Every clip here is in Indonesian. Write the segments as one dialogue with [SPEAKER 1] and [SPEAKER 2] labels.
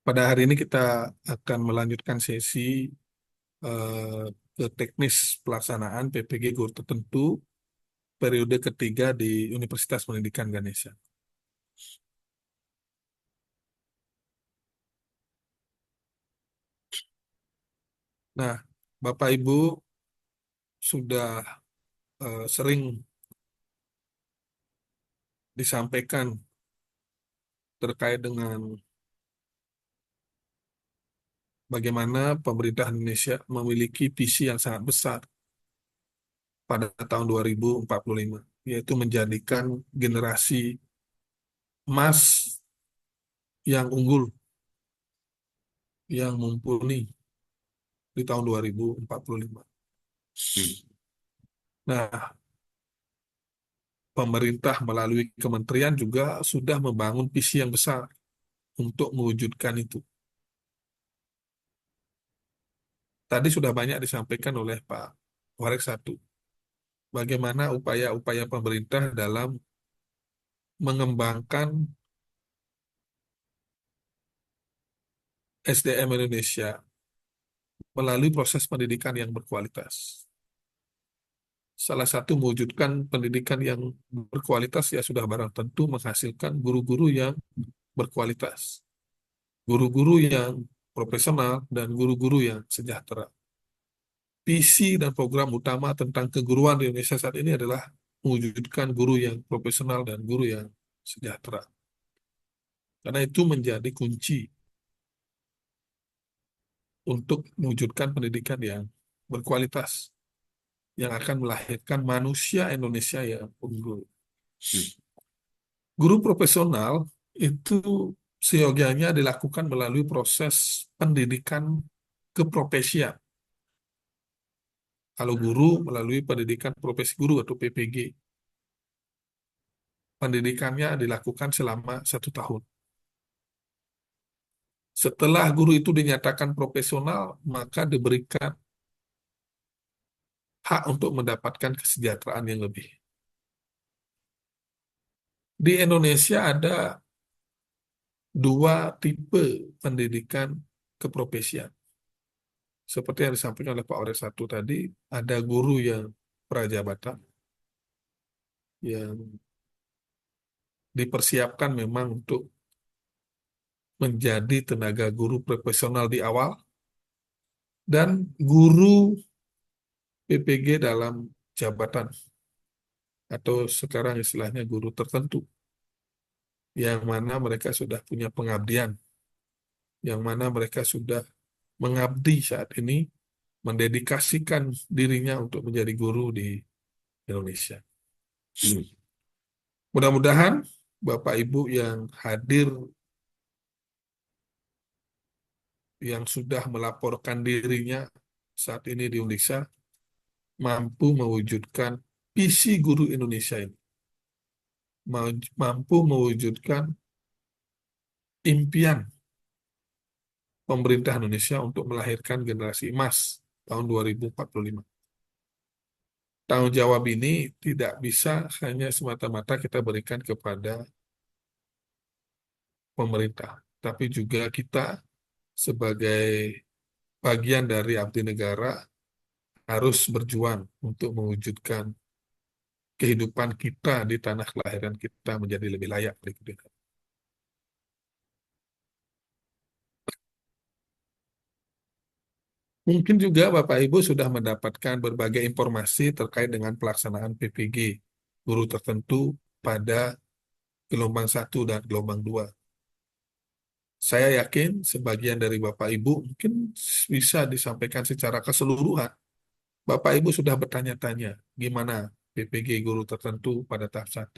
[SPEAKER 1] Pada hari ini kita akan melanjutkan sesi eh, ke teknis pelaksanaan PPG guru tertentu periode ketiga di Universitas Pendidikan Ganesha. Nah, Bapak Ibu sudah sering disampaikan terkait dengan bagaimana pemerintah Indonesia memiliki visi yang sangat besar pada tahun 2045, yaitu menjadikan generasi emas yang unggul, yang mumpuni di tahun 2045. Nah, pemerintah melalui kementerian juga sudah membangun visi yang besar untuk mewujudkan itu. Tadi sudah banyak disampaikan oleh Pak Warek Satu, bagaimana upaya-upaya pemerintah dalam mengembangkan SDM Indonesia melalui proses pendidikan yang berkualitas. Salah satu mewujudkan pendidikan yang berkualitas ya sudah barang tentu menghasilkan guru-guru yang berkualitas, guru-guru yang profesional, dan guru-guru yang sejahtera. Visi dan program utama tentang keguruan di Indonesia saat ini adalah mewujudkan guru yang profesional dan guru yang sejahtera. Karena itu menjadi kunci untuk mewujudkan pendidikan yang berkualitas, yang akan melahirkan manusia Indonesia yang unggul. Guru profesional itu seyogianya dilakukan melalui proses pendidikan keprofesian. Kalau guru melalui pendidikan profesi guru atau PPG, pendidikannya dilakukan selama 1 tahun. Setelah guru itu dinyatakan profesional, maka diberikan hak untuk mendapatkan kesejahteraan yang lebih. Di Indonesia ada 2 tipe pendidikan keprofesian. Seperti yang disampaikan oleh Pak Ores Satu tadi, ada guru yang prajabatan, yang dipersiapkan memang untuk menjadi tenaga guru profesional di awal, dan guru PPG dalam jabatan, atau sekarang istilahnya guru tertentu, yang mana mereka sudah punya pengabdian, yang mana mereka sudah mengabdi saat ini, mendedikasikan dirinya untuk menjadi guru di Indonesia. Mudah-mudahan Bapak Ibu yang hadir, yang sudah melaporkan dirinya saat ini di Undiksa, mampu mewujudkan visi guru Indonesia ini, mampu mewujudkan impian pemerintah Indonesia untuk melahirkan generasi emas tahun 2045. Tanggung jawab ini tidak bisa hanya semata-mata kita berikan kepada pemerintah, tapi juga kita sebagai bagian dari abdi negara harus berjuang untuk mewujudkan kehidupan kita di tanah kelahiran kita menjadi lebih layak berikutnya. Mungkin juga Bapak Ibu sudah mendapatkan berbagai informasi terkait dengan pelaksanaan PPG guru tertentu pada gelombang 1 dan gelombang 2. Saya yakin sebagian dari Bapak Ibu mungkin bisa disampaikan secara keseluruhan. Bapak Ibu sudah bertanya-tanya gimana PPG guru tertentu pada tahap 1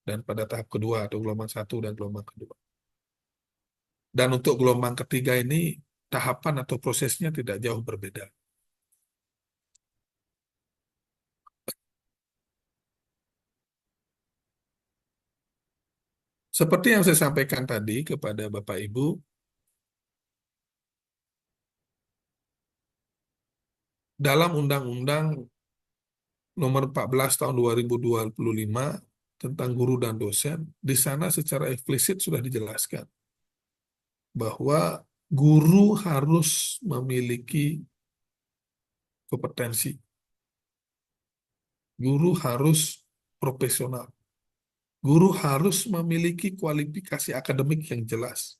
[SPEAKER 1] dan pada tahap kedua, atau gelombang 1 dan gelombang kedua. Dan untuk gelombang ketiga ini, tahapan atau prosesnya tidak jauh berbeda. Seperti yang saya sampaikan tadi kepada Bapak Ibu, dalam Undang-Undang Nomor 14 Tahun 2025 tentang guru dan dosen, di sana secara eksplisit sudah dijelaskan bahwa guru harus memiliki kompetensi, guru harus profesional, guru harus memiliki kualifikasi akademik yang jelas.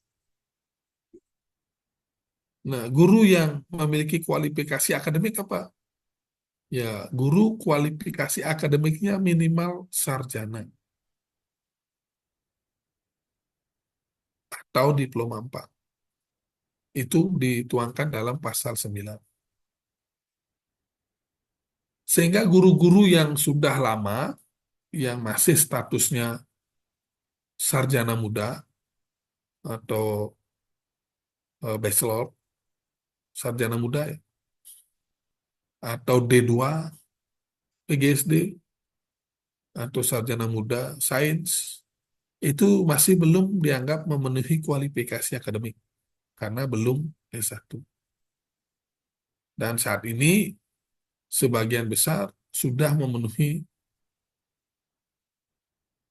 [SPEAKER 1] Nah, guru yang memiliki kualifikasi akademik apa? Ya, guru kualifikasi akademiknya minimal sarjana atau diploma 4. Itu dituangkan dalam pasal 9. Sehingga guru-guru yang sudah lama, yang masih statusnya sarjana muda atau bachelor, sarjana muda ya, atau D2, PGSD, atau sarjana muda sains, itu masih belum dianggap memenuhi kualifikasi akademik karena belum S1. Dan saat ini sebagian besar sudah memenuhi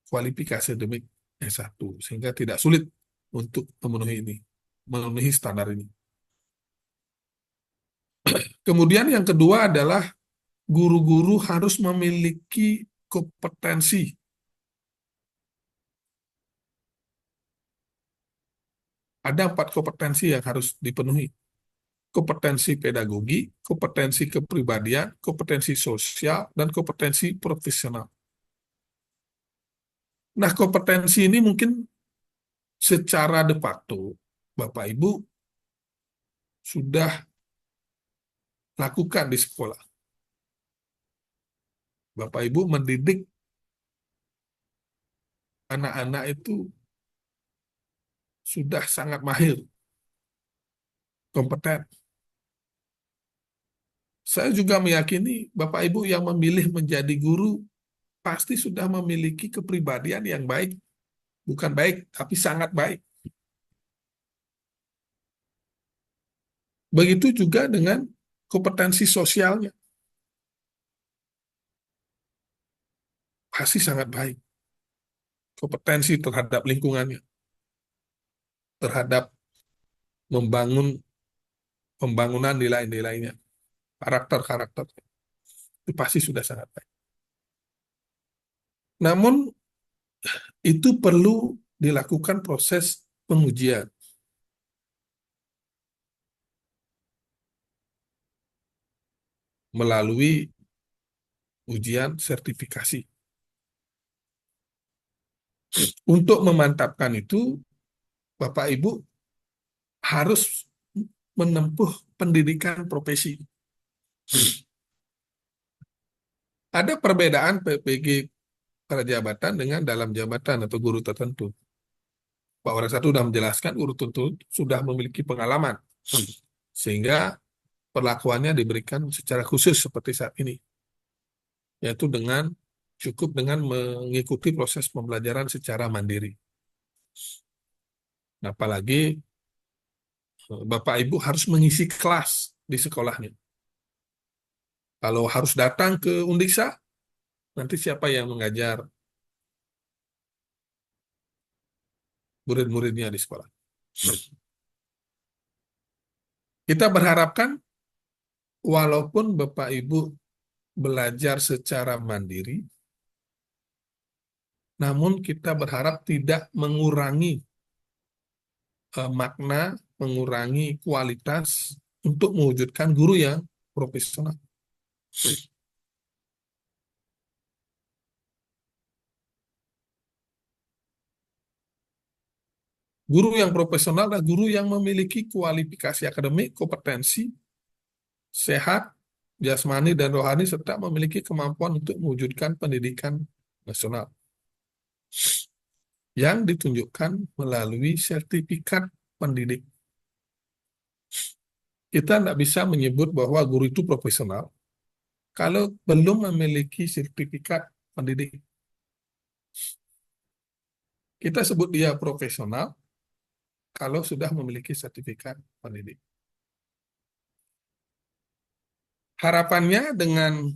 [SPEAKER 1] kualifikasi akademik S1, sehingga tidak sulit untuk memenuhi ini, memenuhi standar ini. Kemudian yang kedua adalah guru-guru harus memiliki kompetensi. Ada 4 kompetensi yang harus dipenuhi. Kompetensi pedagogi, kompetensi kepribadian, kompetensi sosial, dan kompetensi profesional. Nah, kompetensi ini mungkin secara de facto Bapak Ibu sudah lakukan di sekolah. Bapak Ibu mendidik anak-anak itu sudah sangat mahir, kompeten. Saya juga meyakini Bapak Ibu yang memilih menjadi guru pasti sudah memiliki kepribadian yang baik. Bukan baik, tapi sangat baik. Begitu juga dengan kompetensi sosialnya. Pasti sangat baik. Kompetensi terhadap lingkungannya, terhadap membangun pembangunan nilai-nilainya, karakter-karakter. Itu pasti sudah sangat baik. Namun, itu perlu dilakukan proses pengujian melalui ujian sertifikasi. Untuk memantapkan itu, Bapak Ibu harus menempuh pendidikan profesi. Ada perbedaan PPG prajabatan dengan dalam jabatan atau guru tertentu. Pak Orang satu sudah menjelaskan guru tertentu sudah memiliki pengalaman, sehingga perlakuannya diberikan secara khusus seperti saat ini, yaitu cukup dengan mengikuti proses pembelajaran secara mandiri. Apalagi Bapak Ibu harus mengisi kelas di sekolahnya. Kalau harus datang ke Undiksa, nanti siapa yang mengajar murid-muridnya di sekolah? Kita berharapkan walaupun Bapak Ibu belajar secara mandiri, namun kita berharap tidak mengurangi makna, mengurangi kualitas untuk mewujudkan guru yang profesional. Guru yang profesional adalah guru yang memiliki kualifikasi akademik, kompetensi, sehat, jasmani, dan rohani, serta memiliki kemampuan untuk mewujudkan pendidikan nasional yang ditunjukkan melalui sertifikat pendidik. Kita tidak bisa menyebut bahwa guru itu profesional kalau belum memiliki sertifikat pendidik. Kita sebut dia profesional kalau sudah memiliki sertifikat pendidik. Harapannya dengan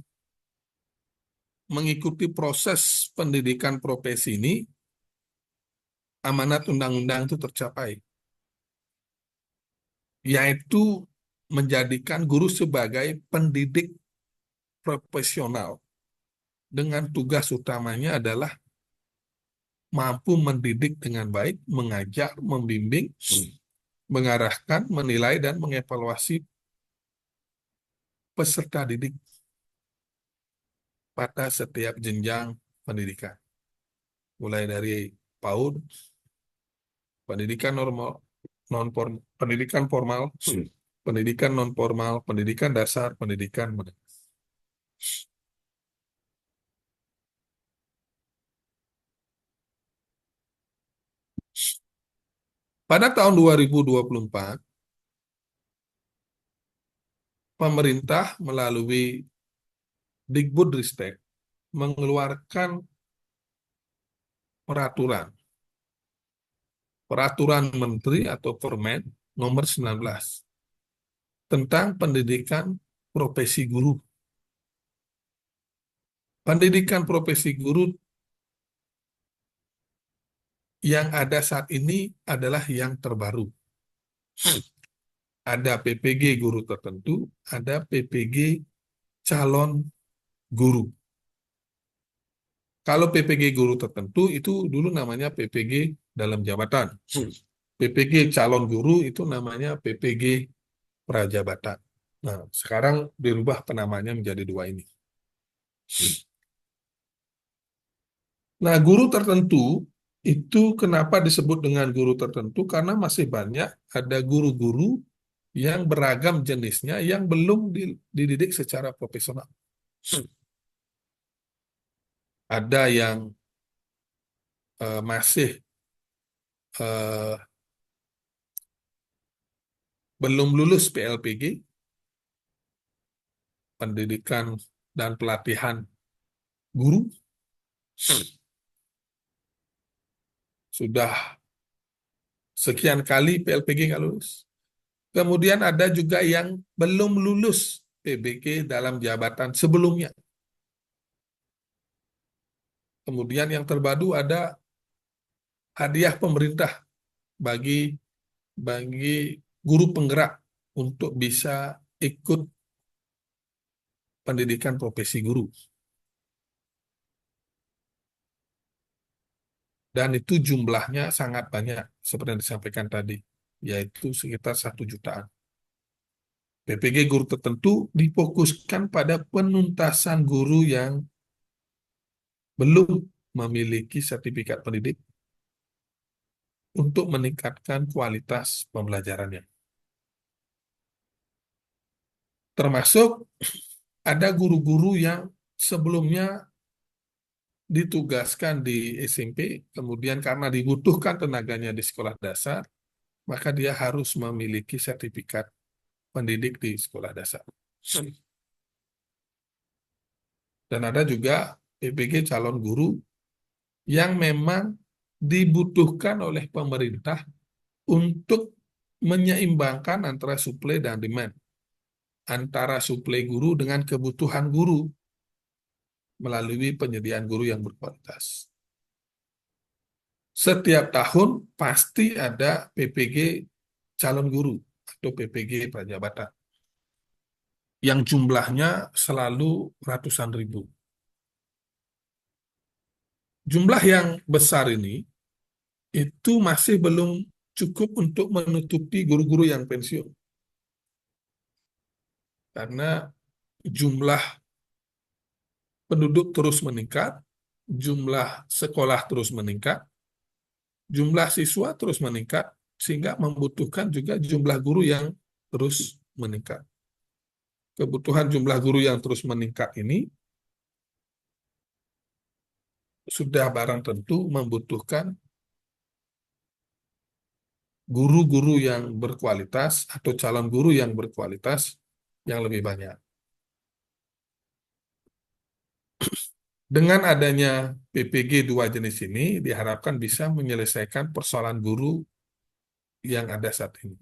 [SPEAKER 1] mengikuti proses pendidikan profesi ini, amanat undang-undang itu tercapai. yaitu menjadikan guru sebagai pendidik profesional dengan tugas utamanya adalah mampu mendidik dengan baik, mengajar, membimbing, mengarahkan, menilai, dan mengevaluasi peserta didik pada setiap jenjang pendidikan, mulai dari PAUD, pendidikan normal, non pendidikan formal, pendidikan non formal, pendidikan dasar, pendidikan menengah. Pada tahun 2024, pemerintah melalui Dikbudristek mengeluarkan peraturan Peraturan Menteri atau Permen nomor 19 tentang pendidikan profesi guru. Pendidikan profesi guru yang ada saat ini adalah yang terbaru. Ada PPG guru tertentu, ada PPG calon guru. Kalau PPG guru tertentu itu dulu namanya PPG dalam jabatan. PPG calon guru itu namanya PPG prajabatan. Nah, sekarang dirubah penamanya menjadi dua ini. Nah, guru tertentu itu kenapa disebut dengan guru tertentu? Karena masih banyak ada guru-guru yang beragam jenisnya yang belum dididik secara profesional. Ada yang masih eh, belum lulus PLPG, pendidikan dan pelatihan guru, sudah sekian kali PLPG nggak lulus. Kemudian ada juga yang belum lulus PBG dalam jabatan sebelumnya. Kemudian yang terbaru ada hadiah pemerintah bagi bagi guru penggerak untuk bisa ikut pendidikan profesi guru. Dan itu jumlahnya sangat banyak, seperti yang disampaikan tadi, yaitu sekitar 1 jutaan. PPG guru tertentu difokuskan pada penuntasan guru yang belum memiliki sertifikat pendidik untuk meningkatkan kualitas pembelajarannya. Termasuk ada guru-guru yang sebelumnya ditugaskan di SMP, kemudian karena dibutuhkan tenaganya di sekolah dasar, maka dia harus memiliki sertifikat pendidik di sekolah dasar. Dan ada juga PPG calon guru yang memang dibutuhkan oleh pemerintah untuk menyeimbangkan antara suplai dan demand, antara suplai guru dengan kebutuhan guru melalui penyediaan guru yang berkualitas. Setiap tahun pasti ada PPG calon guru atau PPG prajabatan yang jumlahnya selalu ratusan ribu. Jumlah yang besar ini itu masih belum cukup untuk menutupi guru-guru yang pensiun. Karena jumlah penduduk terus meningkat, jumlah sekolah terus meningkat, jumlah siswa terus meningkat, sehingga membutuhkan juga jumlah guru yang terus meningkat. Kebutuhan jumlah guru yang terus meningkat ini sudah barang tentu membutuhkan guru-guru yang berkualitas atau calon guru yang berkualitas yang lebih banyak. Dengan adanya PPG dua jenis ini, diharapkan bisa menyelesaikan persoalan guru yang ada saat ini.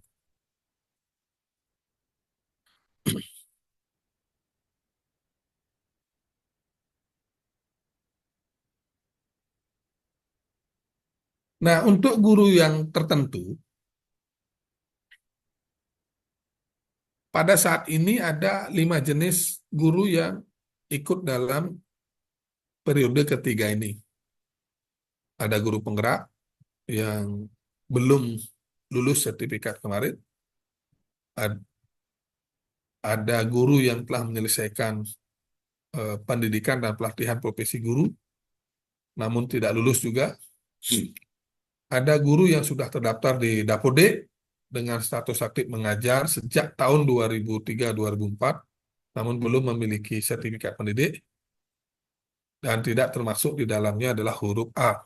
[SPEAKER 1] Nah, untuk guru yang tertentu, Pada saat ini ada 5 jenis guru yang ikut dalam periode ketiga ini. Ada guru penggerak yang belum lulus sertifikat kemarin, ada guru yang telah menyelesaikan pendidikan dan pelatihan profesi guru, namun tidak lulus juga. Ada guru yang sudah terdaftar di Dapode dengan status aktif mengajar sejak tahun 2003-2004, namun belum memiliki sertifikat pendidik, dan tidak termasuk di dalamnya adalah huruf A.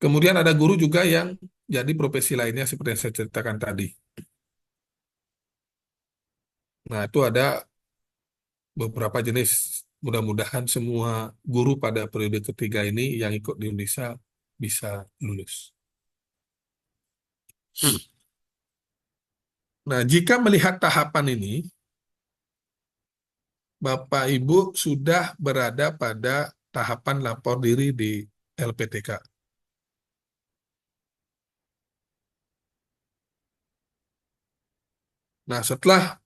[SPEAKER 1] Kemudian ada guru juga yang jadi profesi lainnya seperti yang saya ceritakan tadi. Nah, itu ada beberapa jenis. Mudah-mudahan semua guru pada periode ketiga ini yang ikut di Indonesia bisa lulus. Nah, jika melihat tahapan ini, Bapak Ibu sudah berada pada tahapan lapor diri di LPTK. Nah, setelah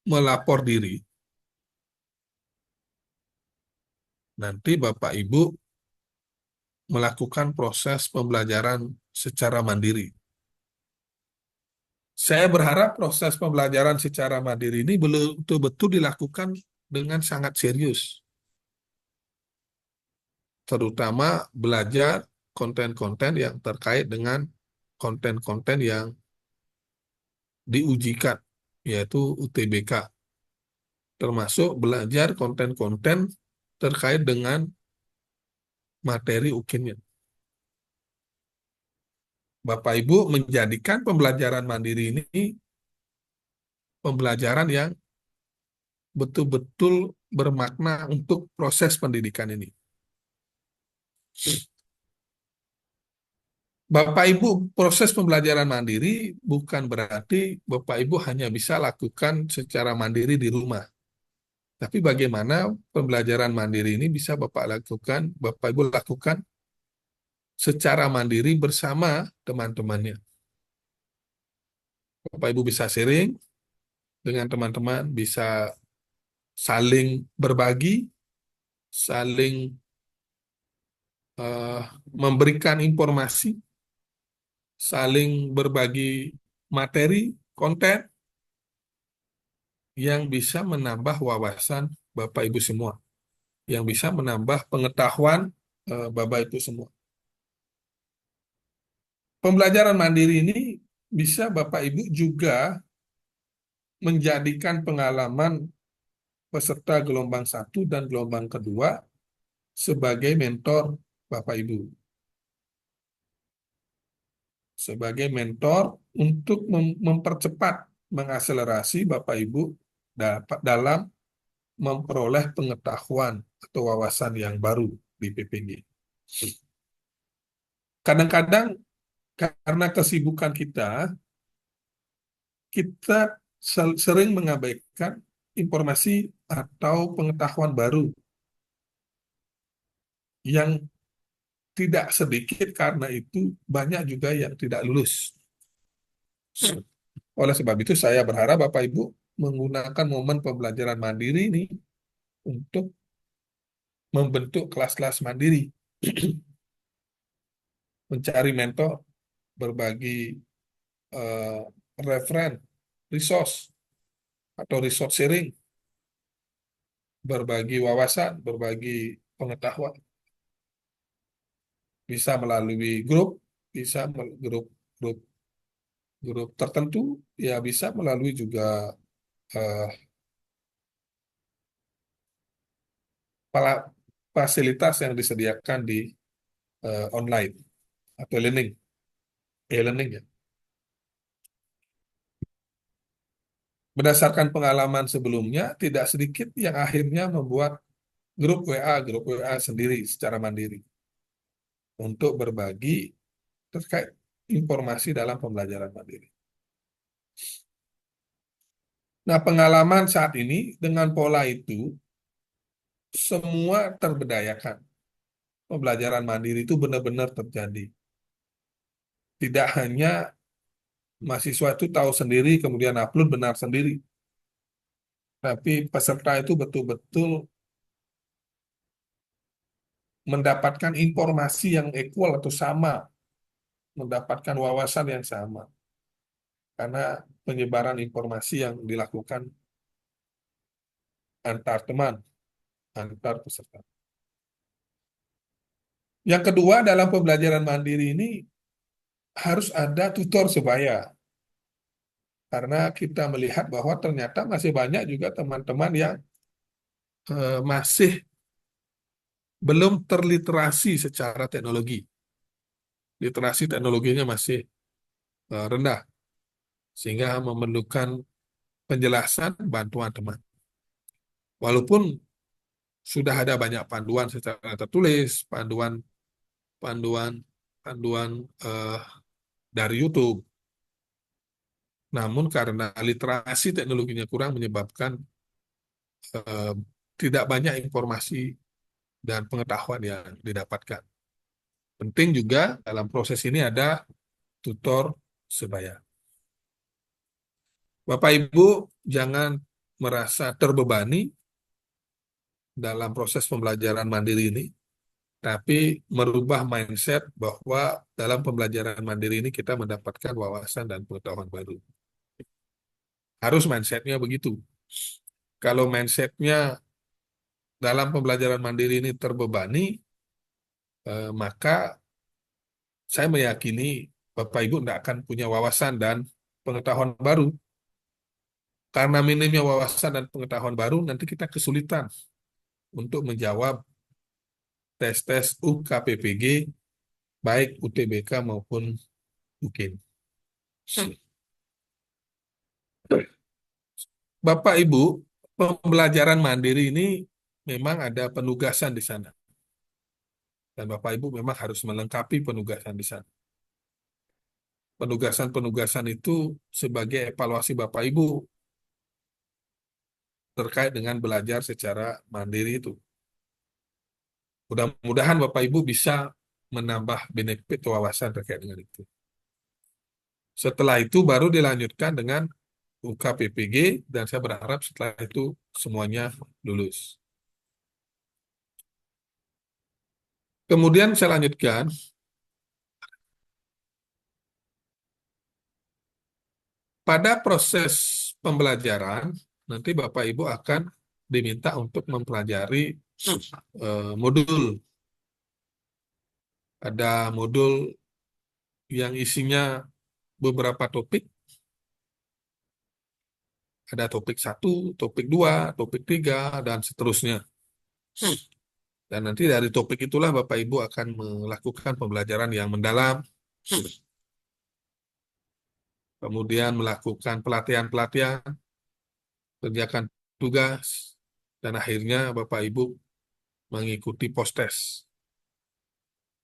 [SPEAKER 1] melapor diri, nanti Bapak Ibu melakukan proses pembelajaran secara mandiri. Saya berharap proses pembelajaran secara mandiri ini betul-betul dilakukan dengan sangat serius, terutama belajar konten-konten yang terkait dengan konten-konten yang diujikan, yaitu UTBK, termasuk belajar konten-konten terkait dengan materi UKIN-nya. Bapak Ibu menjadikan pembelajaran mandiri ini pembelajaran yang betul-betul bermakna untuk proses pendidikan ini. Bapak Ibu, proses pembelajaran mandiri bukan berarti Bapak Ibu hanya bisa lakukan secara mandiri di rumah. Tapi bagaimana pembelajaran mandiri ini bisa Bapak Ibu lakukan secara mandiri bersama teman-temannya. Bapak Ibu bisa sharing dengan teman-teman, bisa saling berbagi, saling eh, memberikan informasi, saling berbagi materi, konten yang bisa menambah wawasan Bapak Ibu semua, yang bisa menambah pengetahuan Bapak Ibu semua. Pembelajaran mandiri ini bisa Bapak Ibu juga menjadikan pengalaman peserta gelombang 1 dan gelombang kedua sebagai mentor Bapak Ibu. Sebagai mentor untuk mempercepat, mengakselerasi Bapak Ibu dalam memperoleh pengetahuan atau wawasan yang baru di PPG. Kadang-kadang karena kesibukan kita sering mengabaikan informasi atau pengetahuan baru yang tidak sedikit karena itu banyak juga yang tidak lulus. Oleh sebab itu saya berharap Bapak Ibu menggunakan momen pembelajaran mandiri ini untuk membentuk kelas-kelas mandiri, mencari mentor, berbagi eh, referen, resource, atau resource sharing, berbagi wawasan, berbagi pengetahuan. Bisa melalui grup, bisa grup grup grup tertentu, ya bisa melalui juga eh, fasilitas yang disediakan di online atau e-learning ya. Berdasarkan pengalaman sebelumnya, tidak sedikit yang akhirnya membuat grup WA sendiri secara mandiri untuk berbagi terkait informasi dalam pembelajaran mandiri. Nah, pengalaman saat ini dengan pola itu, semua terberdayakan. Pembelajaran mandiri itu benar-benar terjadi. Tidak hanya Mahasiswa itu tahu sendiri, kemudian upload benar sendiri. Tapi peserta itu betul-betul mendapatkan informasi yang equal atau sama, mendapatkan wawasan yang sama. Karena penyebaran informasi yang dilakukan antar teman, antar peserta. Yang kedua, dalam pembelajaran mandiri ini harus ada tutor sebaya. Karena kita melihat bahwa ternyata masih banyak juga teman-teman yang masih belum terliterasi secara teknologi. Literasi teknologinya masih rendah, sehingga memerlukan penjelasan bantuan teman. Walaupun sudah ada banyak panduan secara tertulis, panduan panduan panduan eh, dari YouTube. Namun karena literasi teknologinya kurang menyebabkan eh, tidak banyak informasi dan pengetahuan yang didapatkan. Penting juga dalam proses ini ada tutor sebaya. Bapak Ibu jangan merasa terbebani dalam proses pembelajaran mandiri ini, tapi merubah mindset bahwa dalam pembelajaran mandiri ini kita mendapatkan wawasan dan pengetahuan baru. Harus mindsetnya begitu. Kalau mindsetnya dalam pembelajaran mandiri ini terbebani, maka saya meyakini Bapak Ibu tidak akan punya wawasan dan pengetahuan baru. Karena minimnya wawasan dan pengetahuan baru, nanti kita kesulitan untuk menjawab tes-tes UKPPG, baik UTBK maupun UKIN. Bapak Ibu, pembelajaran mandiri ini memang ada penugasan di sana. Dan Bapak Ibu memang harus melengkapi penugasan di sana. Penugasan-penugasan itu sebagai evaluasi Bapak Ibu terkait dengan belajar secara mandiri itu. Mudah-mudahan Bapak Ibu bisa menambah benefit wawasan terkait dengan itu. Setelah itu baru dilanjutkan dengan UKPPG dan saya berharap setelah itu semuanya lulus. Kemudian saya lanjutkan, pada proses pembelajaran nanti Bapak Ibu akan diminta untuk mempelajari modul. Ada modul yang isinya beberapa topik, ada topik 1, topik 2, topik 3, dan seterusnya. Dan nanti dari topik itulah Bapak Ibu akan melakukan pembelajaran yang mendalam, kemudian melakukan pelatihan-pelatihan, kerjakan tugas, dan akhirnya Bapak Ibu mengikuti post-test,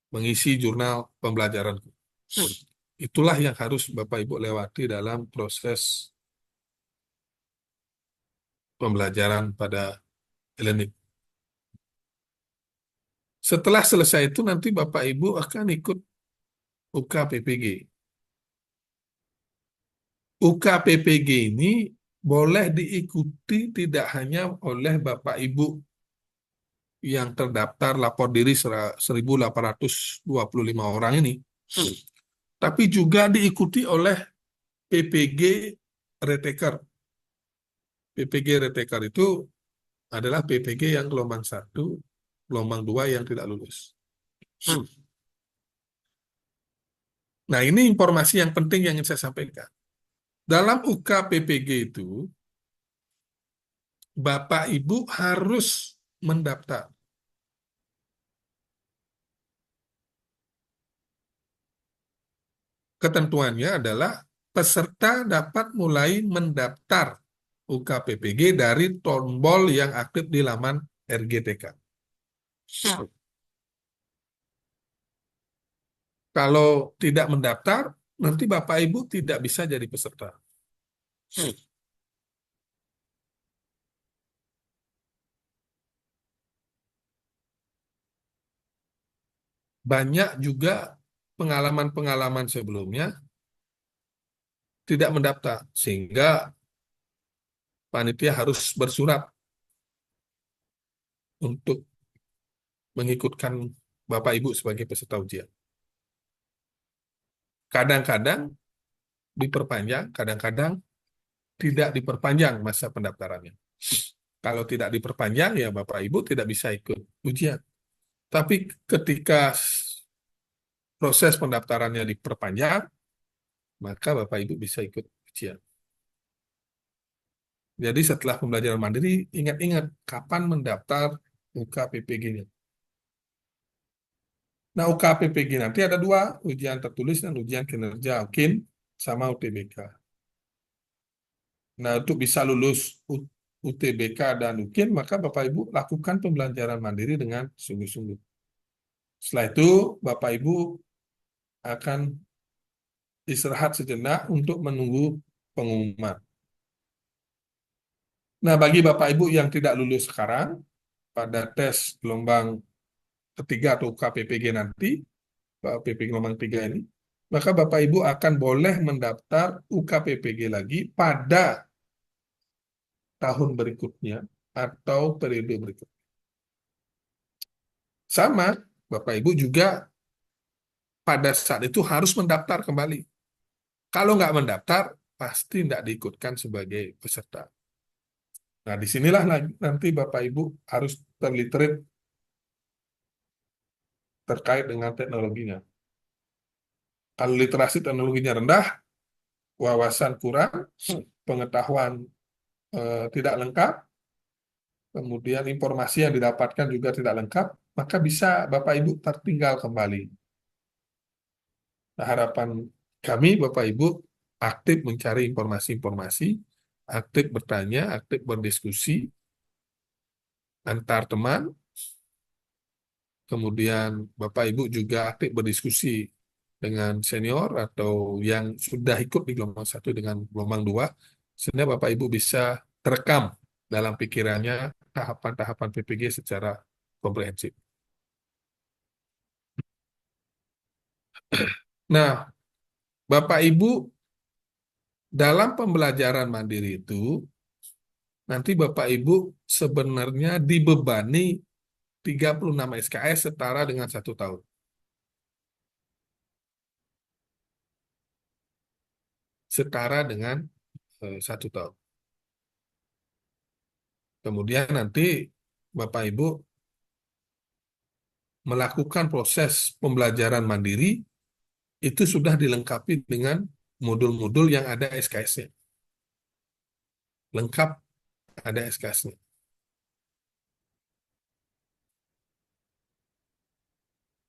[SPEAKER 1] mengisi jurnal pembelajaran. Itulah yang harus Bapak Ibu lewati dalam proses pembelajaran pada e-learning. Setelah selesai itu nanti Bapak Ibu akan ikut UKPPG. UKPPG ini boleh diikuti tidak hanya oleh Bapak Ibu yang terdaftar lapor diri 1.825 orang ini, tapi juga diikuti oleh PPG Retaker. PPG Retaker itu adalah PPG yang gelombang 1, gelombang 2 yang tidak lulus. Nah, ini informasi yang penting yang ingin saya sampaikan. Dalam UKPPG itu, Bapak Ibu harus mendaftar. Ketentuannya adalah peserta dapat mulai mendaftar UKPPG dari tombol yang aktif di laman RGTK. Kalau tidak mendaftar, nanti Bapak Ibu tidak bisa jadi peserta. Banyak juga pengalaman-pengalaman sebelumnya tidak mendaftar, sehingga panitia harus bersurat untuk mengikutkan Bapak Ibu sebagai peserta ujian. Kadang-kadang diperpanjang, kadang-kadang tidak diperpanjang masa pendaftarannya. Kalau tidak diperpanjang, ya Bapak Ibu tidak bisa ikut ujian. Tapi ketika proses pendaftarannya diperpanjang, maka Bapak Ibu bisa ikut ujian. Jadi setelah pembelajaran mandiri, ingat-ingat kapan mendaftar UKPPG-nya. Nah, UKPPG nanti ada dua, ujian tertulis dan ujian kinerja, UKIN sama UTBK. Nah, untuk bisa lulus UTBK dan UKIN, maka Bapak Ibu lakukan pembelajaran mandiri dengan sungguh-sungguh. Setelah itu, Bapak Ibu akan istirahat sejenak untuk menunggu pengumuman. Nah, bagi Bapak Ibu yang tidak lulus sekarang, pada tes gelombang ketiga atau KPPG nanti, KPPG gelombang 3 ini, maka Bapak Ibu akan boleh mendaftar UKPPG lagi pada tahun berikutnya atau periode berikutnya. Sama, Bapak Ibu juga pada saat itu harus mendaftar kembali. Kalau nggak mendaftar, pasti nggak diikutkan sebagai peserta. Nah, disinilah nanti Bapak Ibu harus terliterate terkait dengan teknologinya. Kalau literasi teknologinya rendah, wawasan kurang, pengetahuan tidak lengkap, kemudian informasi yang didapatkan juga tidak lengkap, maka bisa Bapak Ibu tertinggal kembali. Nah, harapan kami Bapak Ibu aktif mencari informasi-informasi, aktif bertanya, aktif berdiskusi antar teman, kemudian Bapak Ibu juga aktif berdiskusi dengan senior atau yang sudah ikut di gelombang 1 dengan gelombang 2, sehingga Bapak Ibu bisa terekam dalam pikirannya tahapan-tahapan PPG secara komprehensif. Nah, Bapak Ibu dalam pembelajaran mandiri itu, nanti Bapak Ibu sebenarnya dibebani 36 SKS setara dengan 1 tahun. Setara dengan 1 tahun. Kemudian nanti Bapak Ibu melakukan proses pembelajaran mandiri itu sudah dilengkapi dengan modul-modul yang ada SKS-nya. Lengkap ada SKS-nya.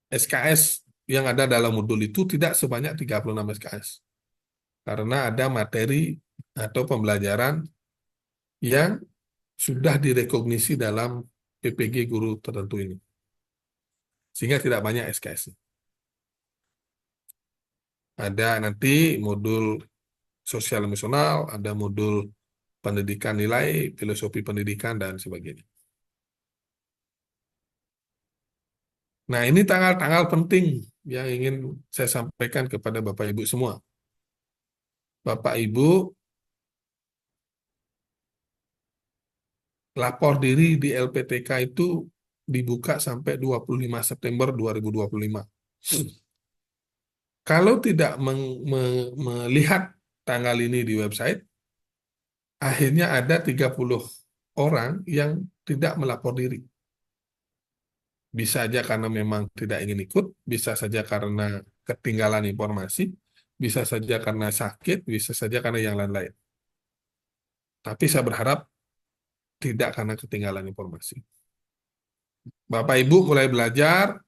[SPEAKER 1] SKS yang ada dalam modul itu tidak sebanyak 36 SKS. Karena ada materi atau pembelajaran yang sudah direkognisi dalam PPG guru tertentu ini. Sehingga tidak banyak SKS. Ada nanti modul sosial emosional, ada modul pendidikan nilai, filosofi pendidikan, dan sebagainya. Nah, ini tanggal-tanggal penting yang ingin saya sampaikan kepada Bapak Ibu semua. Bapak Ibu lapor diri di LPTK itu dibuka sampai 25 September 2025. Kalau tidak melihat tanggal ini di website, akhirnya ada 30 orang yang tidak melapor diri. Bisa saja karena memang tidak ingin ikut, bisa saja karena ketinggalan informasi, bisa saja karena sakit, bisa saja karena yang lain-lain. Tapi saya berharap tidak karena ketinggalan informasi. Bapak Ibu mulai belajar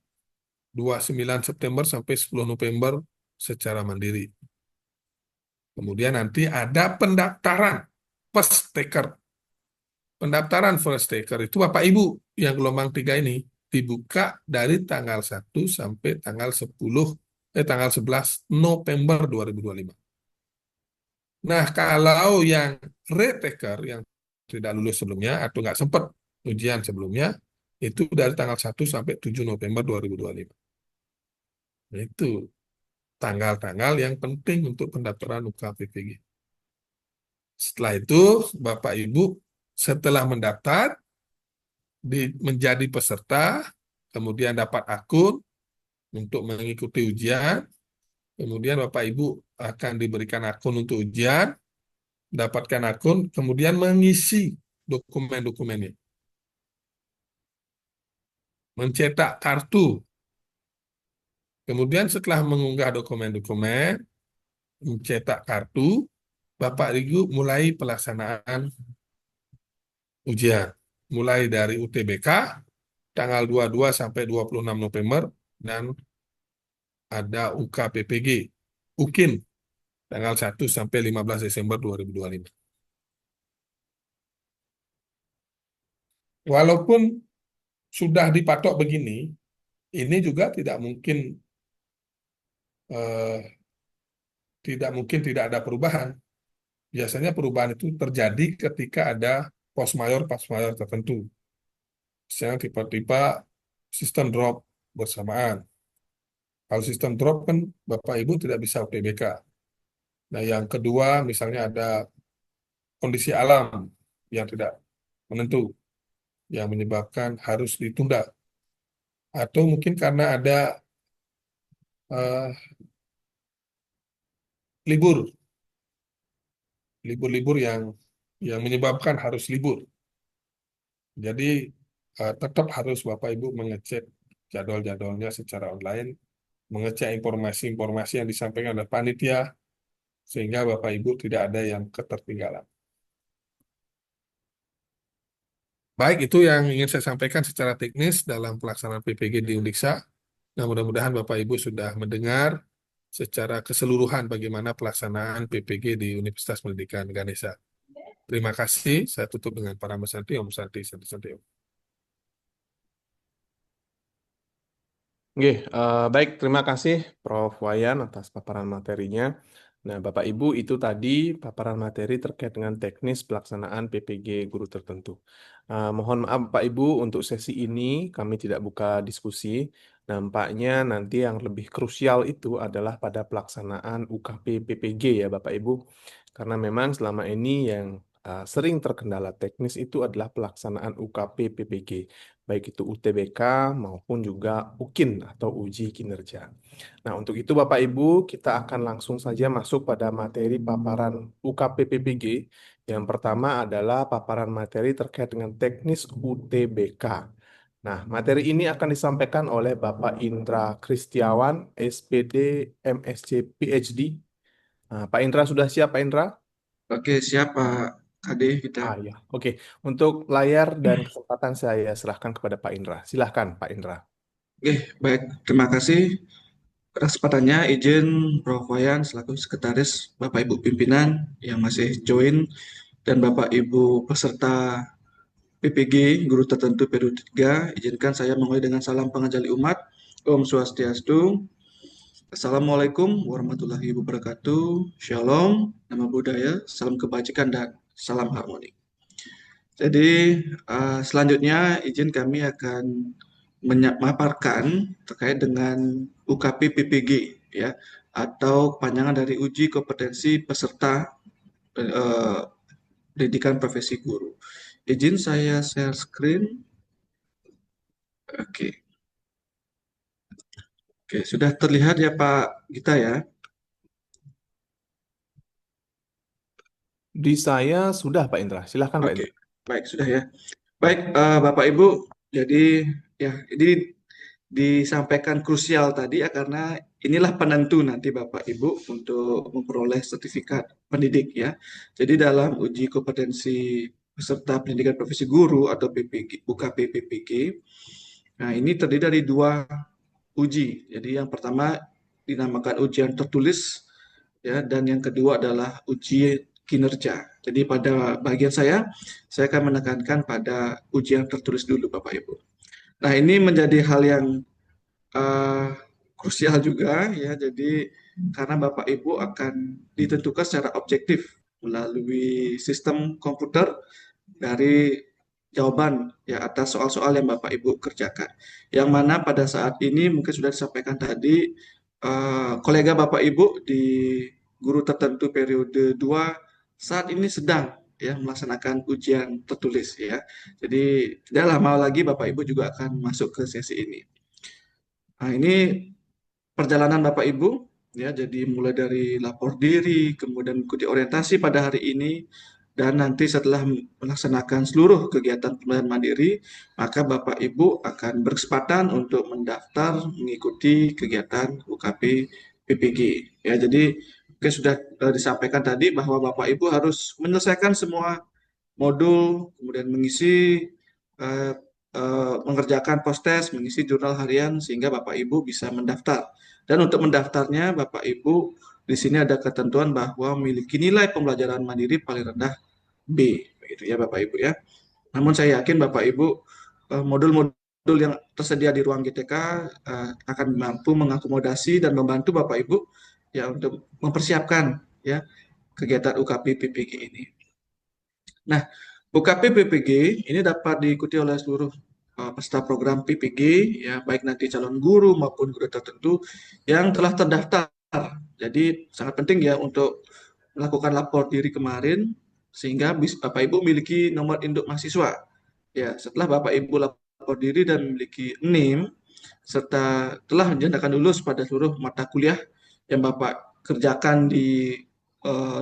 [SPEAKER 1] 29 September sampai 10 November secara mandiri. Kemudian nanti ada pendaftaran first taker. Pendaftaran first taker itu Bapak Ibu yang gelombang 3 ini dibuka dari tanggal 1 sampai tanggal 11 November 2025. Nah, kalau yang retaker yang tidak lulus sebelumnya atau nggak sempat ujian sebelumnya, itu dari tanggal 1 sampai 7 November 2025. Nah, itu tanggal-tanggal yang penting untuk pendaftaran UKPPG. Setelah itu, Bapak Ibu setelah mendaftar, menjadi peserta, kemudian dapat akun untuk mengikuti ujian, kemudian Bapak Ibu akan diberikan akun untuk ujian, dapatkan akun, kemudian mengisi dokumen-dokumennya, mencetak kartu. Kemudian setelah mengunggah dokumen-dokumen, mencetak kartu, Bapak Ibu mulai pelaksanaan ujian. Mulai dari UTBK, tanggal 22 sampai 26 November, dan ada UKPPG, UKIN, tanggal 1 sampai 15 Desember 2025. Walaupun sudah dipatok begini, ini juga tidak ada perubahan. Biasanya perubahan itu terjadi ketika ada force mayor tertentu. Misalnya tiba-tiba sistem drop bersamaan. Kalau sistem drop kan Bapak Ibu tidak bisa UTBK. Nah, yang kedua misalnya ada kondisi alam yang tidak menentu yang menyebabkan harus ditunda. Atau mungkin karena ada eh, libur, libur-libur yang menyebabkan harus libur. Jadi tetap harus Bapak Ibu mengecek jadwal-jadwalnya secara online, mengecek informasi-informasi yang disampaikan oleh panitia, sehingga Bapak Ibu tidak ada yang ketertinggalan. Baik, itu yang ingin saya sampaikan secara teknis dalam pelaksanaan PPG di Undiksa. Nah, mudah-mudahan Bapak Ibu sudah mendengar secara keseluruhan bagaimana pelaksanaan PPG di Universitas Pendidikan Ganesha. Terima kasih. Saya tutup dengan para Santi, Om Santi, Santi, Santi. Om.
[SPEAKER 2] Oke, baik, terima kasih Prof. Wayan atas paparan materinya. Nah, Bapak Ibu, itu tadi paparan materi terkait dengan teknis pelaksanaan PPG guru tertentu. Mohon maaf Bapak Ibu, untuk sesi ini kami tidak buka diskusi. Nampaknya nanti yang lebih krusial itu adalah pada pelaksanaan UKP PPG ya Bapak Ibu. Karena memang selama ini yang sering terkendala teknis itu adalah pelaksanaan UKP PPG, baik itu UTBK maupun juga UKIN atau uji kinerja. Nah, untuk itu Bapak Ibu, kita akan langsung saja masuk pada materi paparan UKP PPG. Yang pertama adalah paparan materi terkait dengan teknis UTBK. Nah, materi ini akan disampaikan oleh Bapak Indra Kristiawan, SPD, MSc, PhD. Nah, Pak Indra sudah siap, Pak Indra?
[SPEAKER 3] Oke, siap Pak Kade kita.
[SPEAKER 2] Ya, oke. Untuk layar dan kesempatan saya serahkan kepada Pak Indra. Silahkan, Pak Indra.
[SPEAKER 3] Oke, baik. Terima kasih atas kesempatannya. Izin Prof. Wayan selaku sekretaris Bapak Ibu pimpinan yang masih join dan Bapak Ibu peserta PPG guru tertentu periode 3, izinkan saya memulai dengan salam pengajali umat. Om Swastiastu. Assalamualaikum warahmatullahi wabarakatuh. Shalom, nama budaya, salam kebajikan dan salam harmoni. Jadi selanjutnya izin kami akan memaparkan terkait dengan UKP PPG ya, atau kepanjangan dari uji kompetensi peserta pendidikan profesi guru. Izin saya share screen. Oke. Oke, sudah terlihat ya Pak Gita ya?
[SPEAKER 2] Di saya sudah Pak Indra. Silahkan Pak
[SPEAKER 3] Oke,
[SPEAKER 2] Indra.
[SPEAKER 3] baik sudah ya. Baik, Bapak Ibu, jadi ya ini disampaikan krusial tadi ya karena inilah penentu nanti Bapak Ibu untuk memperoleh sertifikat pendidik ya. Jadi dalam uji kompetensi peserta pendidikan profesi guru atau PPG, UKP PPG, nah ini terdiri dari dua uji. Jadi yang pertama dinamakan ujian tertulis ya, dan yang kedua adalah uji kinerja. Jadi pada bagian saya akan menekankan pada ujian tertulis dulu Bapak Ibu. Nah ini menjadi hal yang uh, krusial juga ya. Jadi karena Bapak Ibu akan ditentukan secara objektif melalui sistem komputer dari jawaban ya atas soal-soal yang Bapak Ibu kerjakan. Yang mana pada saat ini mungkin sudah disampaikan tadi kolega Bapak Ibu di guru tertentu periode 2 saat ini sedang ya melaksanakan ujian tertulis ya. Jadi tidak lama lagi Bapak Ibu juga akan masuk ke sesi ini. Nah, ini perjalanan Bapak Ibu ya, jadi mulai dari lapor diri, kemudian ikuti orientasi pada hari ini, dan nanti setelah melaksanakan seluruh kegiatan pembelajaran mandiri, maka Bapak Ibu akan berkesempatan untuk mendaftar mengikuti kegiatan UKP PPG. Ya, jadi oke, sudah disampaikan tadi bahwa Bapak Ibu harus menyelesaikan semua modul, kemudian mengisi eh, mengerjakan post-test, mengisi jurnal harian sehingga Bapak Ibu bisa mendaftar. Dan untuk mendaftarnya, Bapak Ibu di sini ada ketentuan bahwa memiliki nilai pembelajaran mandiri paling rendah B, begitu ya Bapak Ibu ya. Namun saya yakin Bapak Ibu modul-modul yang tersedia di ruang GTK akan mampu mengakomodasi dan membantu Bapak Ibu ya untuk mempersiapkan ya kegiatan UKP PPG ini. Nah, UKP PPG ini dapat diikuti oleh seluruh peserta program PPG, ya baik nanti calon guru maupun guru tertentu yang telah terdaftar. Jadi sangat penting ya untuk melakukan lapor diri kemarin sehingga Bapak Ibu memiliki nomor induk mahasiswa. Ya, setelah Bapak Ibu lapor diri dan memiliki NIM serta telah dinyatakan lulus pada seluruh mata kuliah yang Bapak kerjakan di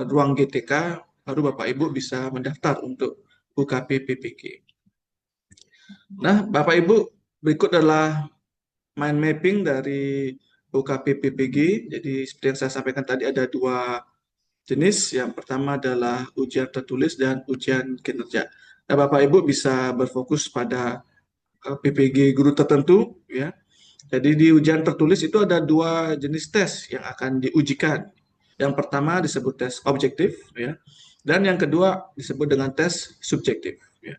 [SPEAKER 3] ruang GTK, baru Bapak Ibu bisa mendaftar untuk UKP PPG. Nah, Bapak Ibu, berikut adalah mind mapping dari UKP PPG. Jadi seperti yang saya sampaikan tadi ada 2 jenis. Yang pertama adalah ujian tertulis dan ujian kinerja. Nah, Bapak Ibu bisa berfokus pada PPG guru tertentu ya. Jadi di ujian tertulis itu ada 2 jenis tes yang akan diujikan. Yang pertama disebut tes objektif ya, dan yang kedua disebut dengan tes subjektif ya.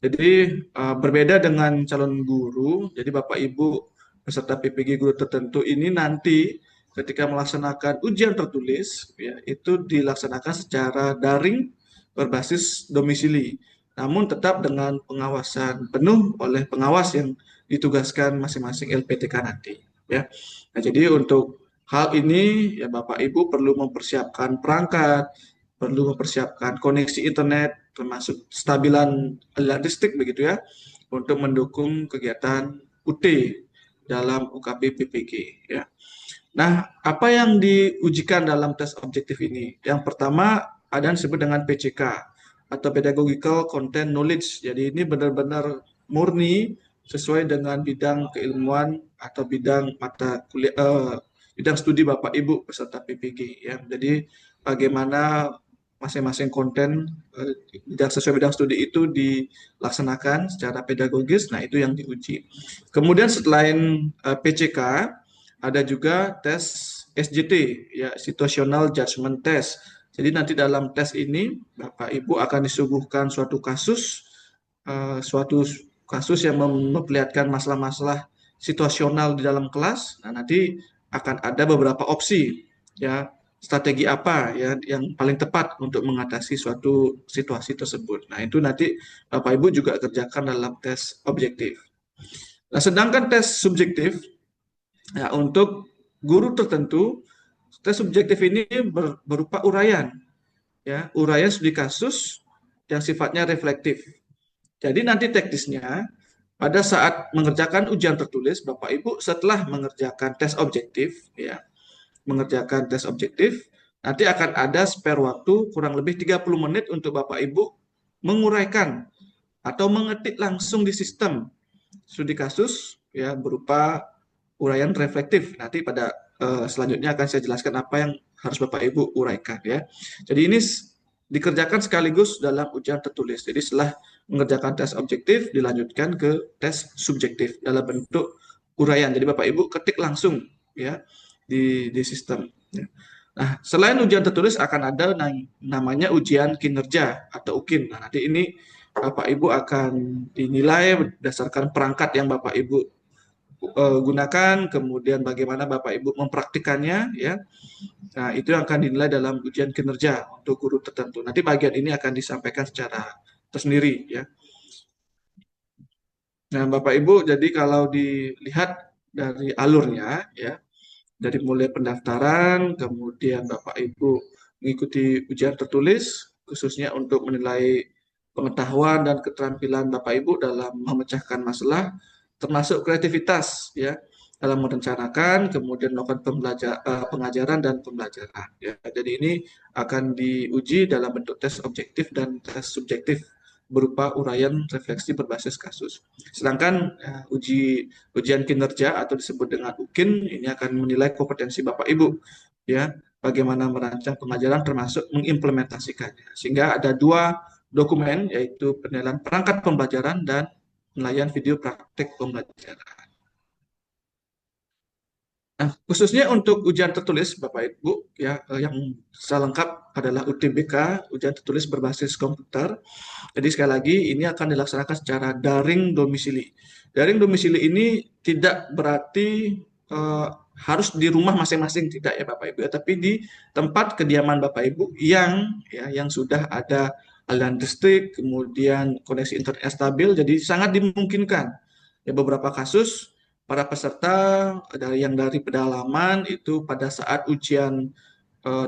[SPEAKER 3] Jadi berbeda dengan calon guru, jadi Bapak Ibu peserta PPG guru tertentu ini nanti ketika melaksanakan ujian tertulis ya, itu dilaksanakan secara daring berbasis domisili. Namun tetap dengan pengawasan penuh oleh pengawas yang ditugaskan masing-masing LPTK nanti ya. Nah, jadi untuk hal ini ya Bapak Ibu perlu mempersiapkan perangkat, perlu mempersiapkan koneksi internet, termasuk stabilan aliran listrik begitu ya, untuk mendukung kegiatan UT dalam UKP PPG ya. Nah, apa yang diujikan dalam tes objektif ini? Yang pertama ada yang disebut dengan PCK atau Pedagogical Content Knowledge. Jadi ini benar-benar murni sesuai dengan bidang keilmuan atau bidang mata kuliah bidang studi Bapak Ibu peserta PPG ya. Jadi bagaimana masing-masing konten sesuai bidang studi itu dilaksanakan secara pedagogis, nah itu yang diuji. Kemudian selain PCK, ada juga tes SJT, ya Situational Judgment Test. Jadi nanti dalam tes ini Bapak Ibu akan disuguhkan suatu kasus yang memperlihatkan masalah-masalah situasional di dalam kelas. Nah, nanti akan ada beberapa opsi, ya strategi apa ya yang paling tepat untuk mengatasi suatu situasi tersebut. Nah, itu nanti Bapak Ibu juga kerjakan dalam tes objektif. Nah, sedangkan tes subjektif ya untuk guru tertentu, tes subjektif ini berupa uraian ya, uraian studi kasus yang sifatnya reflektif. Jadi nanti teknisnya pada saat mengerjakan ujian tertulis Bapak Ibu setelah mengerjakan tes objektif ya, mengerjakan tes objektif, nanti akan ada spare waktu kurang lebih 30 menit untuk Bapak Ibu menguraikan atau mengetik langsung di sistem studi kasus ya berupa uraian reflektif. Nanti pada selanjutnya akan saya jelaskan apa yang harus Bapak Ibu uraikan ya. Jadi ini dikerjakan sekaligus dalam ujian tertulis. Jadi setelah mengerjakan tes objektif dilanjutkan ke tes subjektif dalam bentuk uraian. Jadi Bapak Ibu ketik langsung ya di sistem. Nah, selain ujian tertulis akan ada namanya ujian kinerja atau UKIN. Nah, nanti ini Bapak Ibu akan dinilai berdasarkan perangkat yang Bapak Ibu gunakan, kemudian bagaimana Bapak Ibu mempraktikannya ya. Nah, itu yang akan dinilai dalam ujian kinerja untuk guru tertentu. Nanti bagian ini akan disampaikan secara tersendiri ya. Nah, Bapak Ibu, jadi kalau dilihat dari alurnya ya, dari mulai pendaftaran, kemudian Bapak Ibu mengikuti ujian tertulis, khususnya untuk menilai pengetahuan dan keterampilan Bapak Ibu dalam memecahkan masalah, termasuk kreativitas ya dalam merencanakan, kemudian melakukan pengajaran dan pembelajaran. Ya. Jadi ini akan diuji dalam bentuk tes objektif dan tes subjektif berupa uraian refleksi berbasis kasus. Sedangkan ujian kinerja atau disebut dengan UKIN ini akan menilai kompetensi Bapak Ibu ya bagaimana merancang pengajaran termasuk mengimplementasikannya. Sehingga ada dua dokumen yaitu penilaian perangkat pembelajaran dan penilaian video praktik pembelajaran. Nah, khususnya untuk ujian tertulis Bapak Ibu ya yang secara lengkap adalah UTBK, ujian tertulis berbasis komputer. Jadi sekali lagi ini akan dilaksanakan secara daring domisili. Daring domisili ini tidak berarti harus di rumah masing-masing, tidak ya Bapak Ibu, ya, tapi di tempat kediaman Bapak Ibu yang sudah ada aliran listrik, kemudian koneksi internet stabil, jadi sangat dimungkinkan. Ya beberapa kasus para peserta dari pedalaman itu pada saat ujian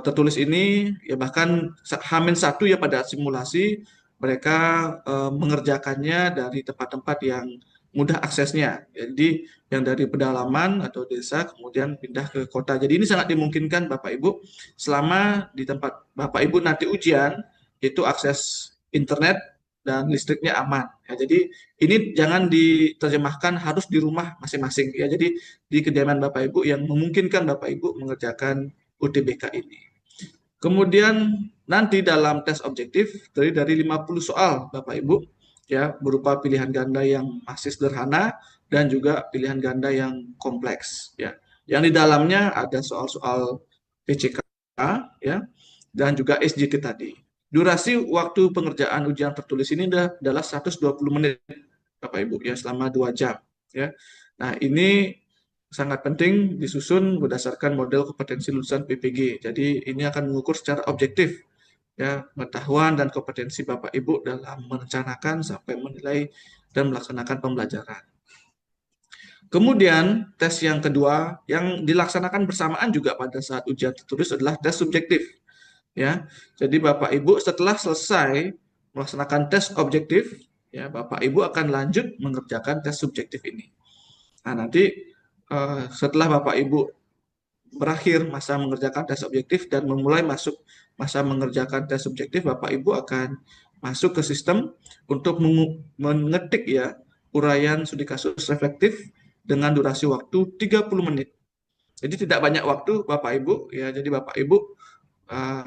[SPEAKER 3] tertulis ini ya bahkan H-1 ya pada simulasi mereka mengerjakannya dari tempat-tempat yang mudah aksesnya. Jadi yang dari pedalaman atau desa kemudian pindah ke kota. Jadi ini sangat dimungkinkan Bapak Ibu selama di tempat Bapak Ibu nanti ujian itu akses internet dan listriknya aman. Ya, jadi ini jangan diterjemahkan harus di rumah masing-masing. Ya, jadi di kediaman Bapak Ibu yang memungkinkan Bapak Ibu mengerjakan UTBK ini. Kemudian nanti dalam tes objektif dari 50 soal Bapak Ibu ya berupa pilihan ganda yang masih sederhana dan juga pilihan ganda yang kompleks ya. Yang di dalamnya ada soal-soal PCK ya dan juga SJT tadi. Durasi waktu pengerjaan ujian tertulis ini adalah 120 menit Bapak Ibu ya selama 2 jam ya. Nah, ini sangat penting disusun berdasarkan model kompetensi lulusan PPG. Jadi ini akan mengukur secara objektif ya pengetahuan dan kompetensi Bapak Ibu dalam merencanakan sampai menilai dan melaksanakan pembelajaran. Kemudian tes yang kedua yang dilaksanakan bersamaan juga pada saat ujian tertulis adalah tes subjektif. Ya, jadi Bapak Ibu setelah selesai melaksanakan tes objektif, ya Bapak Ibu akan lanjut mengerjakan tes subjektif ini. Nah, nanti setelah Bapak Ibu berakhir masa mengerjakan tes objektif dan memulai masuk masa mengerjakan tes subjektif, Bapak Ibu akan masuk ke sistem untuk mengetik ya uraian studi kasus reflektif dengan durasi waktu 30 menit. Jadi tidak banyak waktu Bapak Ibu ya, jadi Bapak Ibu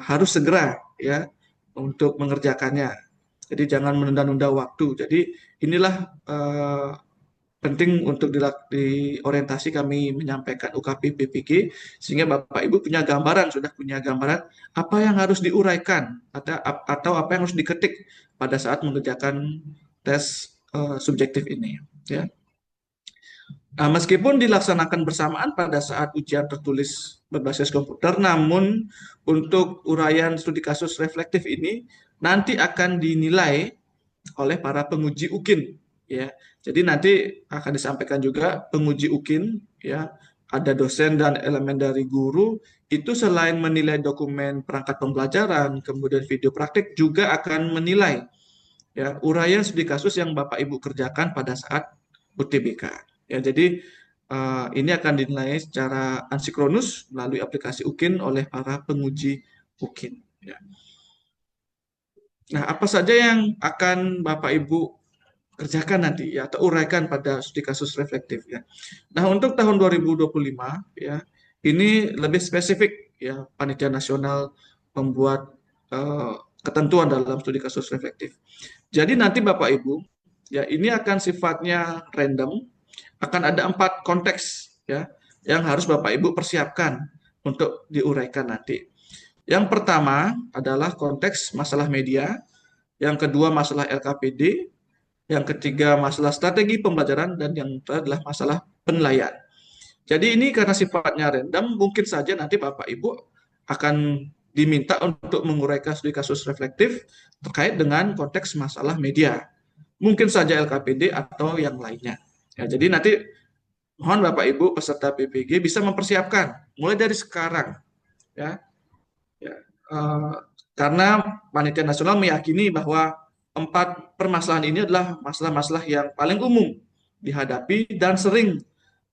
[SPEAKER 3] harus segera ya untuk mengerjakannya. Jadi jangan menunda-nunda waktu. Jadi inilah penting untuk di orientasi kami menyampaikan UKP PPG sehingga Bapak Ibu sudah punya gambaran apa yang harus diuraikan atau apa yang harus diketik pada saat mengerjakan tes subjektif ini ya. Nah, meskipun dilaksanakan bersamaan pada saat ujian tertulis berbasis komputer, namun untuk uraian studi kasus reflektif ini nanti akan dinilai oleh para penguji UKIN. Ya, jadi nanti akan disampaikan juga penguji UKIN, ya, ada dosen dan elemen dari guru. Itu selain menilai dokumen perangkat pembelajaran, kemudian video praktik juga akan menilai ya uraian studi kasus yang Bapak Ibu kerjakan pada saat UTBK. Ya, jadi ini akan dinilai secara ansikronus melalui aplikasi UKIN oleh para penguji UKIN. Ya. Nah, apa saja yang akan Bapak Ibu kerjakan nanti ya atau uraikan pada studi kasus reflektif ya. Nah, untuk tahun 2025 ya ini lebih spesifik ya Panitia Nasional membuat ketentuan dalam studi kasus reflektif. Jadi nanti Bapak Ibu ya ini akan sifatnya random. Akan ada 4 konteks ya yang harus Bapak Ibu persiapkan untuk diuraikan nanti. Yang pertama adalah konteks masalah media, yang kedua masalah LKPD, yang ketiga masalah strategi pembelajaran, dan yang terakhir adalah masalah penilaian. Jadi ini karena sifatnya random, mungkin saja nanti Bapak Ibu akan diminta untuk menguraikan studi kasus reflektif terkait dengan konteks masalah media. Mungkin saja LKPD atau yang lainnya. Ya, jadi nanti mohon Bapak Ibu peserta PPG bisa mempersiapkan mulai dari sekarang, ya. Ya, karena panitia nasional meyakini bahwa 4 permasalahan ini adalah masalah-masalah yang paling umum dihadapi dan sering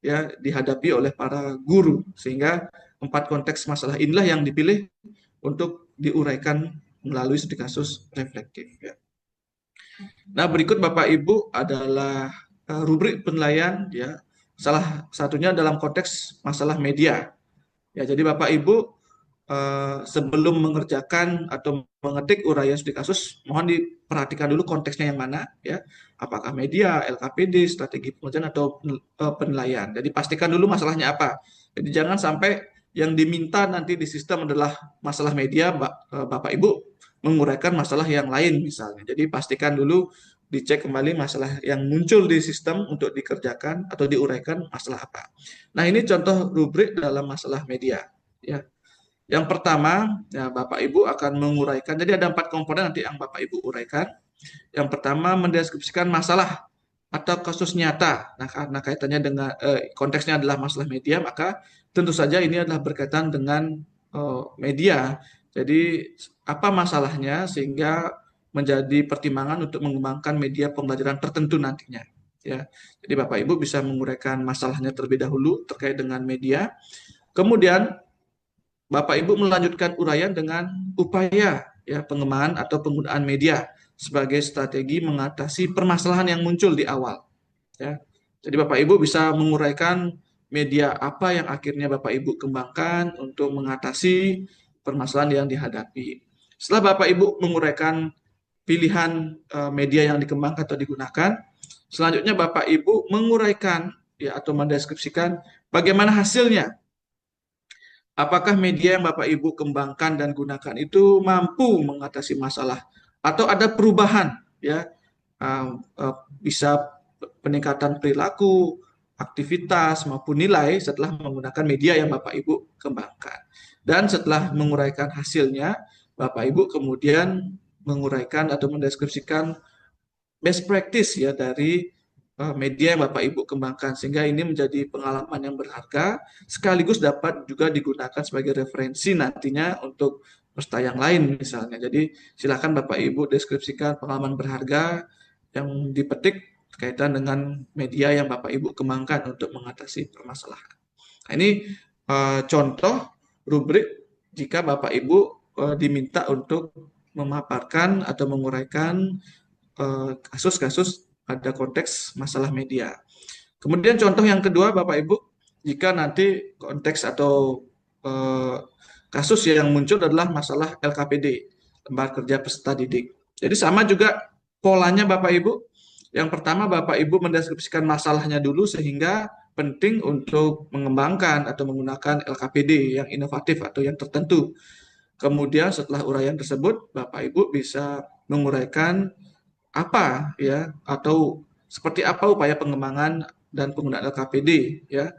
[SPEAKER 3] ya dihadapi oleh para guru, sehingga 4 konteks masalah inilah yang dipilih untuk diuraikan melalui studi kasus reflektif. Ya. Nah, berikut Bapak Ibu adalah rubrik penilaian, ya. Salah satunya dalam konteks masalah media. Ya, jadi Bapak Ibu sebelum mengerjakan atau mengetik uraian studi kasus, mohon diperhatikan dulu konteksnya yang mana, ya. Apakah media, LKPD, strategi pengujian atau penilaian. Jadi pastikan dulu masalahnya apa. Jadi jangan sampai yang diminta nanti di sistem adalah masalah media, Bapak Ibu menguraikan masalah yang lain misalnya. Jadi pastikan dulu dicek kembali masalah yang muncul di sistem untuk dikerjakan atau diuraikan masalah apa. Nah, ini contoh rubrik dalam masalah media, ya. Yang pertama, ya, Bapak Ibu akan menguraikan, jadi ada 4 komponen nanti yang Bapak Ibu uraikan. Yang pertama, mendeskripsikan masalah atau kasus nyata. Nah, karena kaitannya dengan konteksnya adalah masalah media, maka tentu saja ini adalah berkaitan dengan media. Jadi, apa masalahnya sehingga menjadi pertimbangan untuk mengembangkan media pembelajaran tertentu nantinya. Ya, jadi Bapak Ibu bisa menguraikan masalahnya terlebih dahulu terkait dengan media. Kemudian Bapak Ibu melanjutkan uraian dengan upaya ya pengembangan atau penggunaan media sebagai strategi mengatasi permasalahan yang muncul di awal. Ya. Jadi Bapak Ibu bisa menguraikan media apa yang akhirnya Bapak Ibu kembangkan untuk mengatasi permasalahan yang dihadapi. Setelah Bapak Ibu menguraikan pilihan media yang dikembangkan atau digunakan, selanjutnya Bapak Ibu menguraikan ya atau mendeskripsikan bagaimana hasilnya. Apakah media yang Bapak Ibu kembangkan dan gunakan itu mampu mengatasi masalah atau ada perubahan ya bisa peningkatan perilaku, aktivitas maupun nilai setelah menggunakan media yang Bapak Ibu kembangkan. Dan setelah menguraikan hasilnya, Bapak Ibu kemudian menguraikan atau mendeskripsikan best practice ya dari media yang Bapak Ibu kembangkan, sehingga ini menjadi pengalaman yang berharga sekaligus dapat juga digunakan sebagai referensi nantinya untuk peserta yang lain misalnya. Jadi silakan Bapak Ibu deskripsikan pengalaman berharga yang dipetik berkaitan dengan media yang Bapak Ibu kembangkan untuk mengatasi permasalahan. Nah, ini contoh rubrik jika Bapak Ibu diminta untuk memaparkan atau menguraikan kasus-kasus pada konteks masalah media. Kemudian contoh yang kedua Bapak Ibu, jika nanti konteks atau kasus yang muncul adalah masalah LKPD, Lembaga Kerja Peserta Didik. Jadi sama juga polanya Bapak Ibu. Yang pertama Bapak Ibu mendeskripsikan masalahnya dulu sehingga penting untuk mengembangkan atau menggunakan LKPD yang inovatif atau yang tertentu. Kemudian setelah uraian tersebut Bapak Ibu bisa menguraikan apa ya atau seperti apa upaya pengembangan dan penggunaan LKPD ya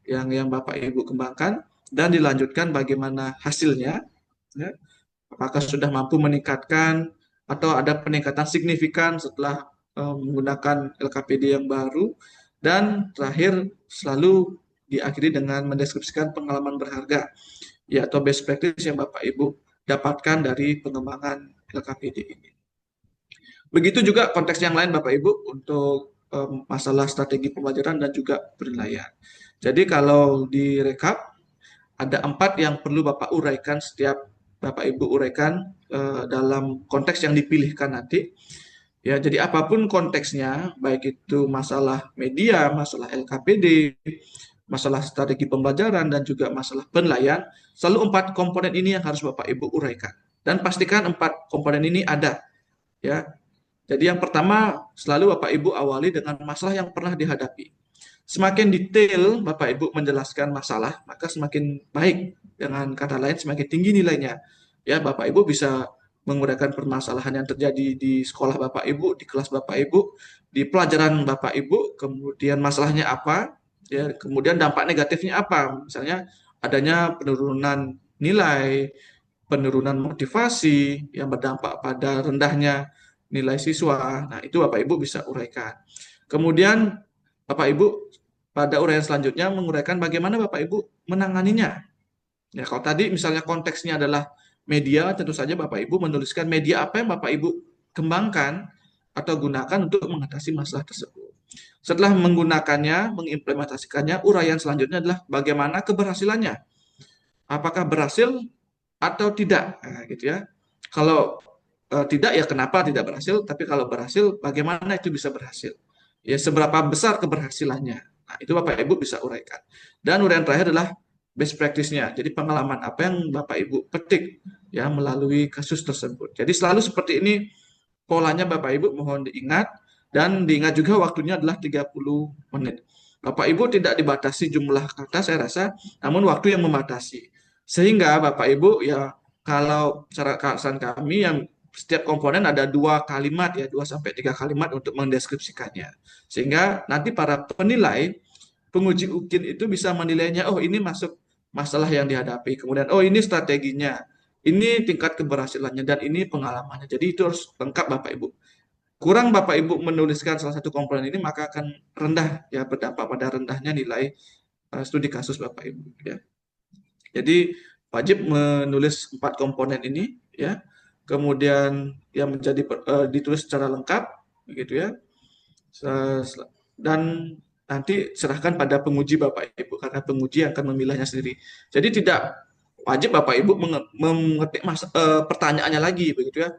[SPEAKER 3] yang Bapak Ibu kembangkan dan dilanjutkan bagaimana hasilnya ya. Apakah sudah mampu meningkatkan atau ada peningkatan signifikan setelah menggunakan LKPD yang baru, dan terakhir selalu diakhiri dengan mendeskripsikan pengalaman berharga ya atau best practice yang Bapak Ibu dapatkan dari pengembangan LKPD ini. Begitu juga konteks yang lain Bapak Ibu untuk masalah strategi pembelajaran dan juga penilaian. Jadi kalau direkap ada 4 yang perlu Bapak uraikan setiap Bapak Ibu uraikan dalam konteks yang dipilihkan nanti. Ya, jadi apapun konteksnya, baik itu masalah media, masalah LKPD, masalah strategi pembelajaran dan juga masalah penilaian, selalu 4 komponen ini yang harus Bapak Ibu uraikan. Dan pastikan 4 komponen ini ada. Ya, jadi yang pertama selalu Bapak Ibu awali dengan masalah yang pernah dihadapi. Semakin detail Bapak Ibu menjelaskan masalah, maka semakin baik. Dengan kata lain semakin tinggi nilainya. Ya, Bapak Ibu bisa menguraikan permasalahan yang terjadi di sekolah Bapak Ibu, di kelas Bapak Ibu, di pelajaran Bapak Ibu, kemudian masalahnya apa, ya, kemudian dampak negatifnya apa. Misalnya adanya penurunan nilai, penurunan motivasi yang berdampak pada rendahnya nilai siswa. Nah, itu Bapak Ibu bisa uraikan. Kemudian Bapak Ibu pada uraian selanjutnya menguraikan bagaimana Bapak Ibu menanganinya. Ya, kalau tadi misalnya konteksnya adalah media, tentu saja Bapak Ibu menuliskan media apa yang Bapak Ibu kembangkan atau gunakan untuk mengatasi masalah tersebut. Setelah menggunakannya, mengimplementasikannya, uraian selanjutnya adalah bagaimana keberhasilannya. Apakah berhasil atau tidak, nah, gitu ya. Kalau tidak ya kenapa tidak berhasil, tapi kalau berhasil bagaimana itu bisa berhasil. Ya seberapa besar keberhasilannya. Nah, itu Bapak Ibu bisa uraikan. Dan uraian terakhir adalah best practice-nya. Jadi pengalaman apa yang Bapak Ibu petik ya melalui kasus tersebut. Jadi selalu seperti ini polanya Bapak Ibu mohon diingat dan diingat juga waktunya adalah 30 menit. Bapak Ibu tidak dibatasi jumlah kata saya rasa, namun waktu yang membatasi. Sehingga Bapak Ibu ya kalau cara kesan kami yang setiap komponen ada 2 kalimat ya, 2 sampai 3 kalimat untuk mendeskripsikannya. Sehingga nanti para penilai, penguji UKIN itu bisa menilainya, oh ini masuk masalah yang dihadapi, kemudian oh ini strateginya, ini tingkat keberhasilannya, dan ini pengalamannya. Jadi itu harus lengkap Bapak Ibu. Kurang Bapak Ibu menuliskan salah satu komponen ini, maka akan rendah ya, berdampak pada rendahnya nilai studi kasus Bapak Ibu ya. Jadi wajib menulis 4 komponen ini ya. Kemudian yang menjadi ditulis secara lengkap begitu ya. Dan nanti serahkan pada penguji Bapak Ibu karena penguji akan memilihnya sendiri. Jadi tidak wajib Bapak Ibu mengetik pertanyaannya lagi begitu ya.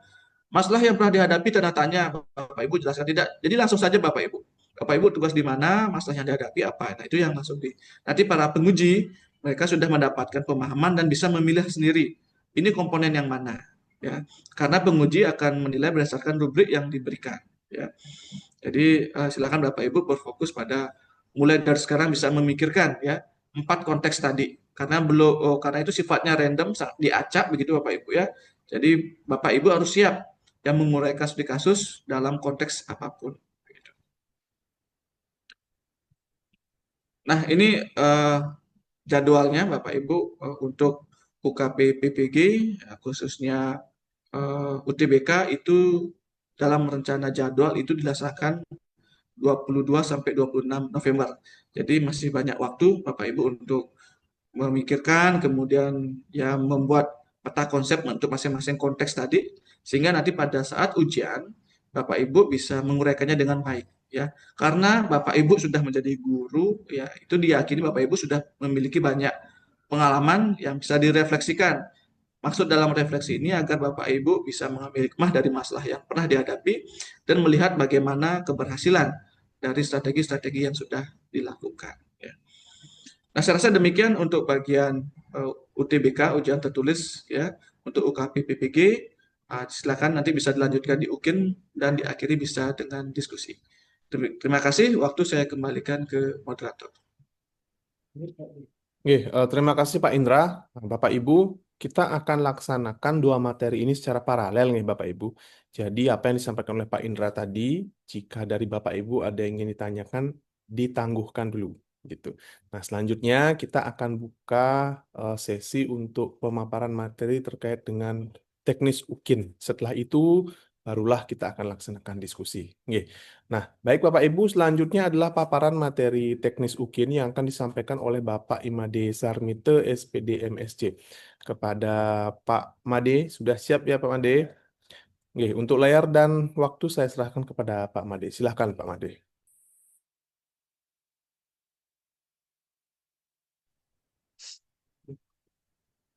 [SPEAKER 3] Masalah yang pernah dihadapi tanda tanya, Bapak Ibu jelaskan tidak. Jadi langsung saja Bapak Ibu. Bapak Ibu tugas di mana, masalah yang dihadapi apa. Nah, itu yang langsung nanti para penguji mereka sudah mendapatkan pemahaman dan bisa memilih sendiri. Ini komponen yang mana, ya. Karena penguji akan menilai berdasarkan rubrik yang diberikan, ya. Jadi silakan Bapak Ibu berfokus pada mulai dari sekarang bisa memikirkan ya 4 konteks tadi. Karena itu sifatnya random diacak begitu Bapak Ibu ya. Jadi Bapak Ibu harus siap yang menguraikan studi kasus dalam konteks apapun. Nah, ini jadwalnya Bapak Ibu untuk UKP PPG, khususnya UTBK itu dalam rencana jadwal itu dilaksanakan 22 sampai 26 November. Jadi masih banyak waktu Bapak Ibu untuk memikirkan, kemudian ya membuat peta konsep untuk masing-masing konteks tadi, sehingga nanti pada saat ujian Bapak Ibu bisa menguraikannya dengan baik ya. Karena Bapak Ibu sudah menjadi guru ya, itu diyakini Bapak Ibu sudah memiliki banyak pengalaman yang bisa direfleksikan. Maksud dalam refleksi ini agar Bapak Ibu bisa mengambil hikmah dari masalah yang pernah dihadapi dan melihat bagaimana keberhasilan dari strategi-strategi yang sudah dilakukan. Ya. Nah, saya rasa demikian untuk bagian UTBK, ujian tertulis ya, untuk UKP PPG. Silakan nanti bisa dilanjutkan di UKIN dan diakhiri bisa dengan diskusi. Terima kasih, waktu saya kembalikan ke moderator.
[SPEAKER 2] Oke, terima kasih Pak Indra. Nah, Bapak Ibu, kita akan laksanakan 2 materi ini secara paralel nih Bapak Ibu. Jadi apa yang disampaikan oleh Pak Indra tadi, jika dari Bapak Ibu ada yang ingin ditanyakan, ditangguhkan dulu gitu. Nah, selanjutnya kita akan buka sesi untuk pemaparan materi terkait dengan teknis UKIN. Setelah itu barulah kita akan laksanakan diskusi. Oke. Nah, baik Bapak Ibu, selanjutnya adalah paparan materi teknis UKIN yang akan disampaikan oleh Bapak Imade Sarmite, SPD MSc. Kepada Pak Made, sudah siap ya Pak Made? Oke, untuk layar dan waktu saya serahkan kepada Pak Made. Silahkan Pak Made.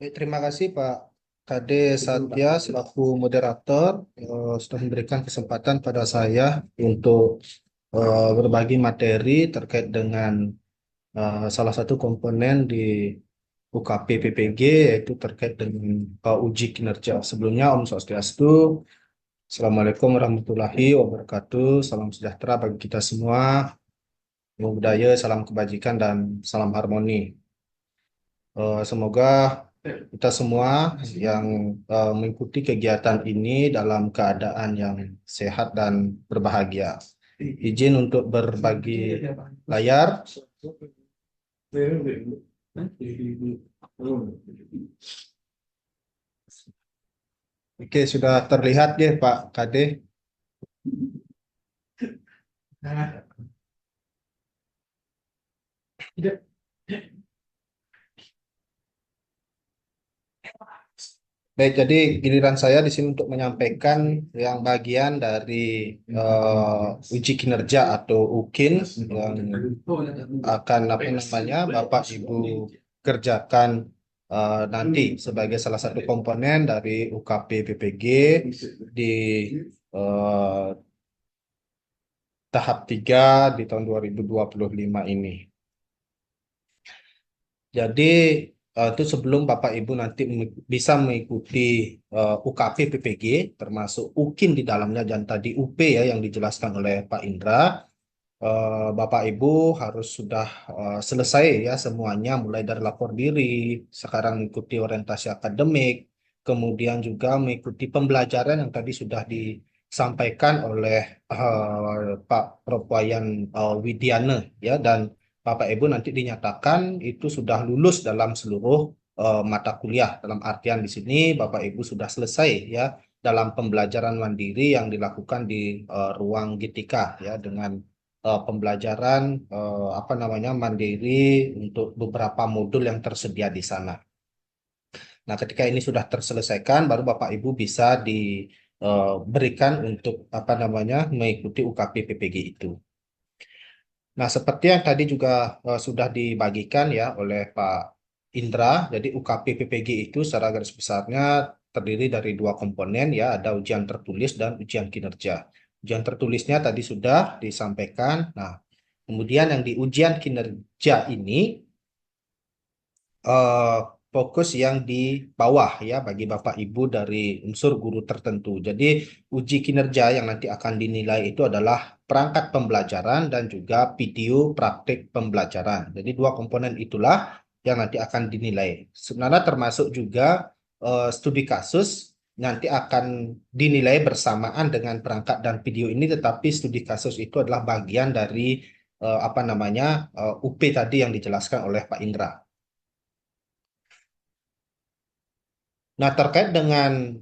[SPEAKER 4] Terima kasih Pak Kade Satya selaku moderator sudah memberikan kesempatan pada saya untuk berbagi materi terkait dengan salah satu komponen di UKP PPG yaitu terkait dengan uji kinerja. Sebelumnya Om Swastiastu, Assalamualaikum warahmatullahi wabarakatuh, salam sejahtera bagi kita semua, namo buddhaya, salam kebajikan dan salam harmoni. Semoga kita semua yang mengikuti kegiatan ini dalam keadaan yang sehat dan berbahagia. Izin untuk berbagi layar. Oke, sudah terlihat ya Pak Kade. Baik, jadi giliran saya di sini untuk menyampaikan yang bagian dari uji kinerja atau UKIN yang akan apa namanya Bapak Ibu kerjakan nanti sebagai salah satu komponen dari UKP PPG di eh, tahap 3 di tahun 2025 ini. Jadi itu sebelum Bapak Ibu nanti bisa mengikuti UKP PPG termasuk UKIN di dalamnya dan tadi UP ya yang dijelaskan oleh Pak Indra. Bapak Ibu harus sudah selesai ya semuanya mulai dari lapor diri, sekarang mengikuti orientasi akademik, kemudian juga mengikuti pembelajaran yang tadi sudah disampaikan oleh Pak Prof. Wayan Widiana ya dan Bapak Ibu nanti dinyatakan itu sudah lulus dalam seluruh mata kuliah. Dalam artian di sini Bapak Ibu sudah selesai ya dalam pembelajaran mandiri yang dilakukan di ruang GTK ya dengan pembelajaran apa namanya mandiri untuk beberapa modul yang tersedia di sana. Nah, ketika ini sudah terselesaikan, baru Bapak Ibu bisa diberikan untuk apa namanya mengikuti UKP PPG itu. Nah, seperti yang tadi juga sudah dibagikan ya oleh Pak Indra, jadi UKP PPG itu secara garis besarnya terdiri dari dua komponen ya, ada ujian tertulis dan ujian kinerja. Ujian tertulisnya tadi sudah disampaikan. Nah, kemudian yang di ujian kinerja ini eh, fokus yang di bawah ya bagi Bapak Ibu dari unsur guru tertentu. Jadi uji kinerja yang nanti akan dinilai itu adalah perangkat pembelajaran dan juga video praktik pembelajaran. Jadi dua komponen itulah yang nanti akan dinilai. Sebenarnya termasuk juga studi kasus nanti akan dinilai bersamaan dengan perangkat dan video ini, tetapi studi kasus itu adalah bagian dari apa namanya UP tadi yang dijelaskan oleh Pak Indra. Nah, terkait dengan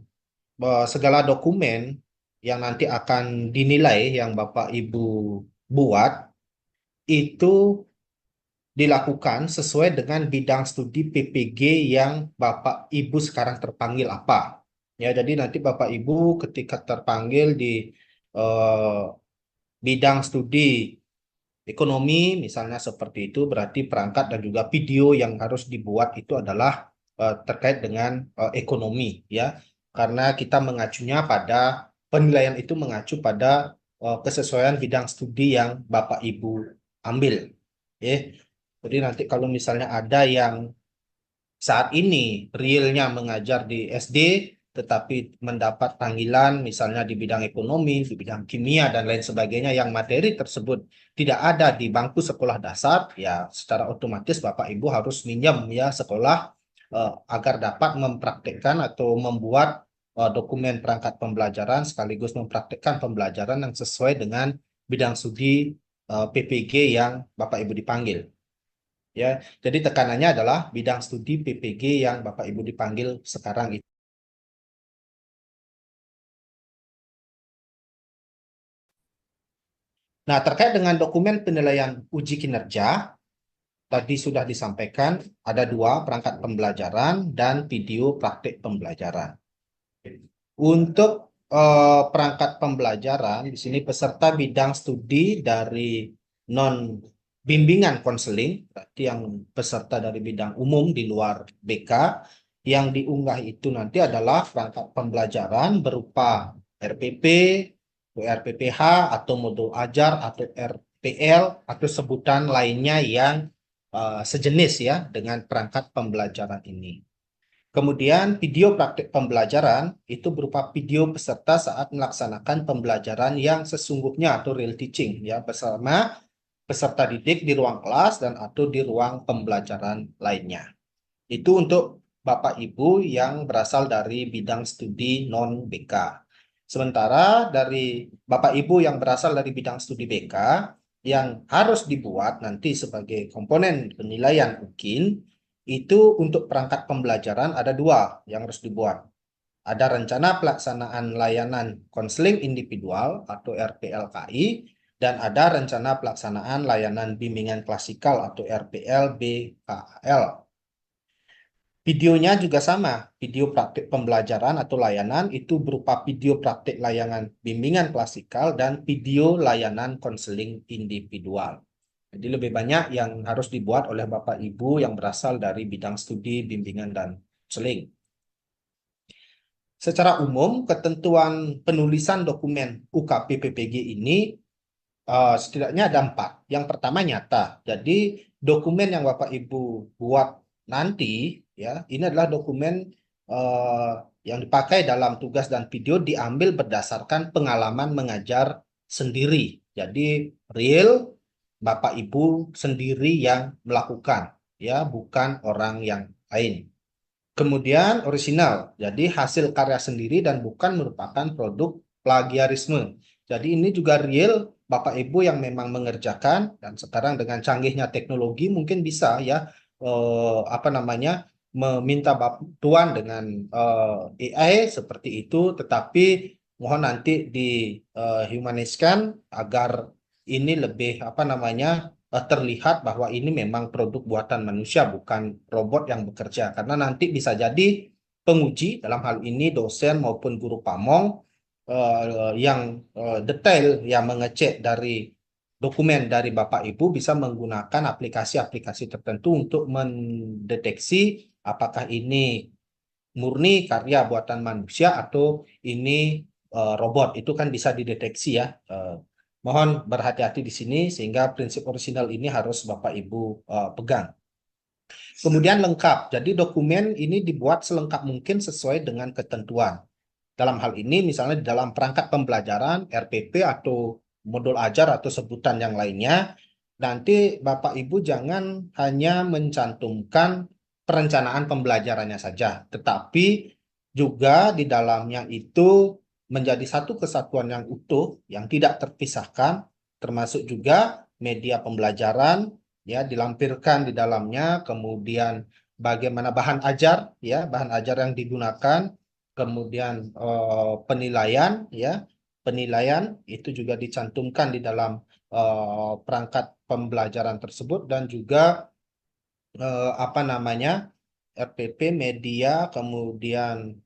[SPEAKER 4] segala dokumen yang nanti akan dinilai yang Bapak Ibu buat itu dilakukan sesuai dengan bidang studi PPG yang Bapak Ibu sekarang terpanggil apa. Ya, jadi nanti Bapak Ibu ketika terpanggil di eh, bidang studi ekonomi misalnya seperti itu berarti perangkat dan juga video yang harus dibuat itu adalah terkait dengan ekonomi ya karena kita mengacunya pada penilaian itu mengacu pada kesesuaian bidang studi yang Bapak Ibu ambil ya. Jadi nanti kalau misalnya ada yang saat ini realnya mengajar di SD tetapi mendapat panggilan misalnya di bidang ekonomi, di bidang kimia dan lain sebagainya yang materi tersebut tidak ada di bangku sekolah dasar, ya secara otomatis Bapak Ibu harus minjem ya sekolah agar dapat mempraktikkan atau membuat dokumen perangkat pembelajaran sekaligus mempraktikkan pembelajaran yang sesuai dengan bidang studi PPG yang Bapak Ibu dipanggil. Ya, jadi tekanannya adalah bidang studi PPG yang Bapak Ibu dipanggil sekarang itu. Nah, terkait dengan dokumen penilaian uji kinerja, tadi sudah disampaikan ada dua, perangkat pembelajaran dan video praktik pembelajaran. Untuk perangkat pembelajaran, di sini peserta bidang studi dari non bimbingan konseling, berarti yang peserta dari bidang umum di luar BK, yang diunggah itu nanti adalah perangkat pembelajaran berupa RPP, RPPH, atau modul ajar, atau RPL, atau sebutan lainnya yang sejenis ya dengan perangkat pembelajaran ini. Kemudian video praktik pembelajaran itu berupa video peserta saat melaksanakan pembelajaran yang sesungguhnya atau real teaching ya bersama peserta didik di ruang kelas dan atau di ruang pembelajaran lainnya. Itu untuk Bapak Ibu yang berasal dari bidang studi non-BK. Sementara dari Bapak Ibu yang berasal dari bidang studi BK yang harus dibuat nanti sebagai komponen penilaian UKIN itu untuk perangkat pembelajaran ada dua yang harus dibuat. Ada rencana pelaksanaan layanan konseling individual atau RPLKI dan ada rencana pelaksanaan layanan bimbingan klasikal atau RPL BKL. Videonya juga sama, video praktik pembelajaran atau layanan itu berupa video praktik layanan bimbingan klasikal dan video layanan konseling individual. Jadi lebih banyak yang harus dibuat oleh Bapak Ibu yang berasal dari bidang studi, bimbingan, dan konseling. Secara umum, ketentuan penulisan dokumen UKP PPG ini setidaknya ada 4. Yang pertama nyata. Jadi dokumen yang Bapak Ibu buat nanti ya ini adalah dokumen yang dipakai dalam tugas dan video diambil berdasarkan pengalaman mengajar sendiri. Jadi real Bapak Ibu sendiri yang melakukan ya, bukan orang yang lain. Kemudian orisinal, jadi hasil karya sendiri dan bukan merupakan produk plagiarisme. Jadi ini juga real Bapak Ibu yang memang mengerjakan, dan sekarang dengan canggihnya teknologi mungkin bisa ya meminta bantuan dengan AI seperti itu, tetapi mohon nanti dihumaniskan agar ini lebih terlihat bahwa ini memang produk buatan manusia, bukan robot yang bekerja. Karena nanti bisa jadi penguji, dalam hal ini dosen maupun guru pamong, yang detail yang mengecek dari dokumen dari Bapak Ibu bisa menggunakan aplikasi-aplikasi tertentu untuk mendeteksi apakah ini murni karya buatan manusia atau ini robot. Itu kan bisa dideteksi ya. Mohon berhati-hati di sini sehingga prinsip orisinal ini harus Bapak Ibu pegang. Kemudian lengkap. Jadi dokumen ini dibuat selengkap mungkin sesuai dengan ketentuan. Dalam hal ini misalnya di dalam perangkat pembelajaran, RPP atau modul ajar atau sebutan yang lainnya, nanti Bapak Ibu jangan hanya mencantumkan perencanaan pembelajarannya saja, tetapi juga di dalamnya itu menjadi satu kesatuan yang utuh, yang tidak terpisahkan, termasuk juga media pembelajaran, ya dilampirkan di dalamnya, kemudian bagaimana bahan ajar, ya bahan ajar yang digunakan, kemudian penilaian, ya penilaian itu juga dicantumkan di dalam perangkat pembelajaran tersebut, dan juga RPP, media, kemudian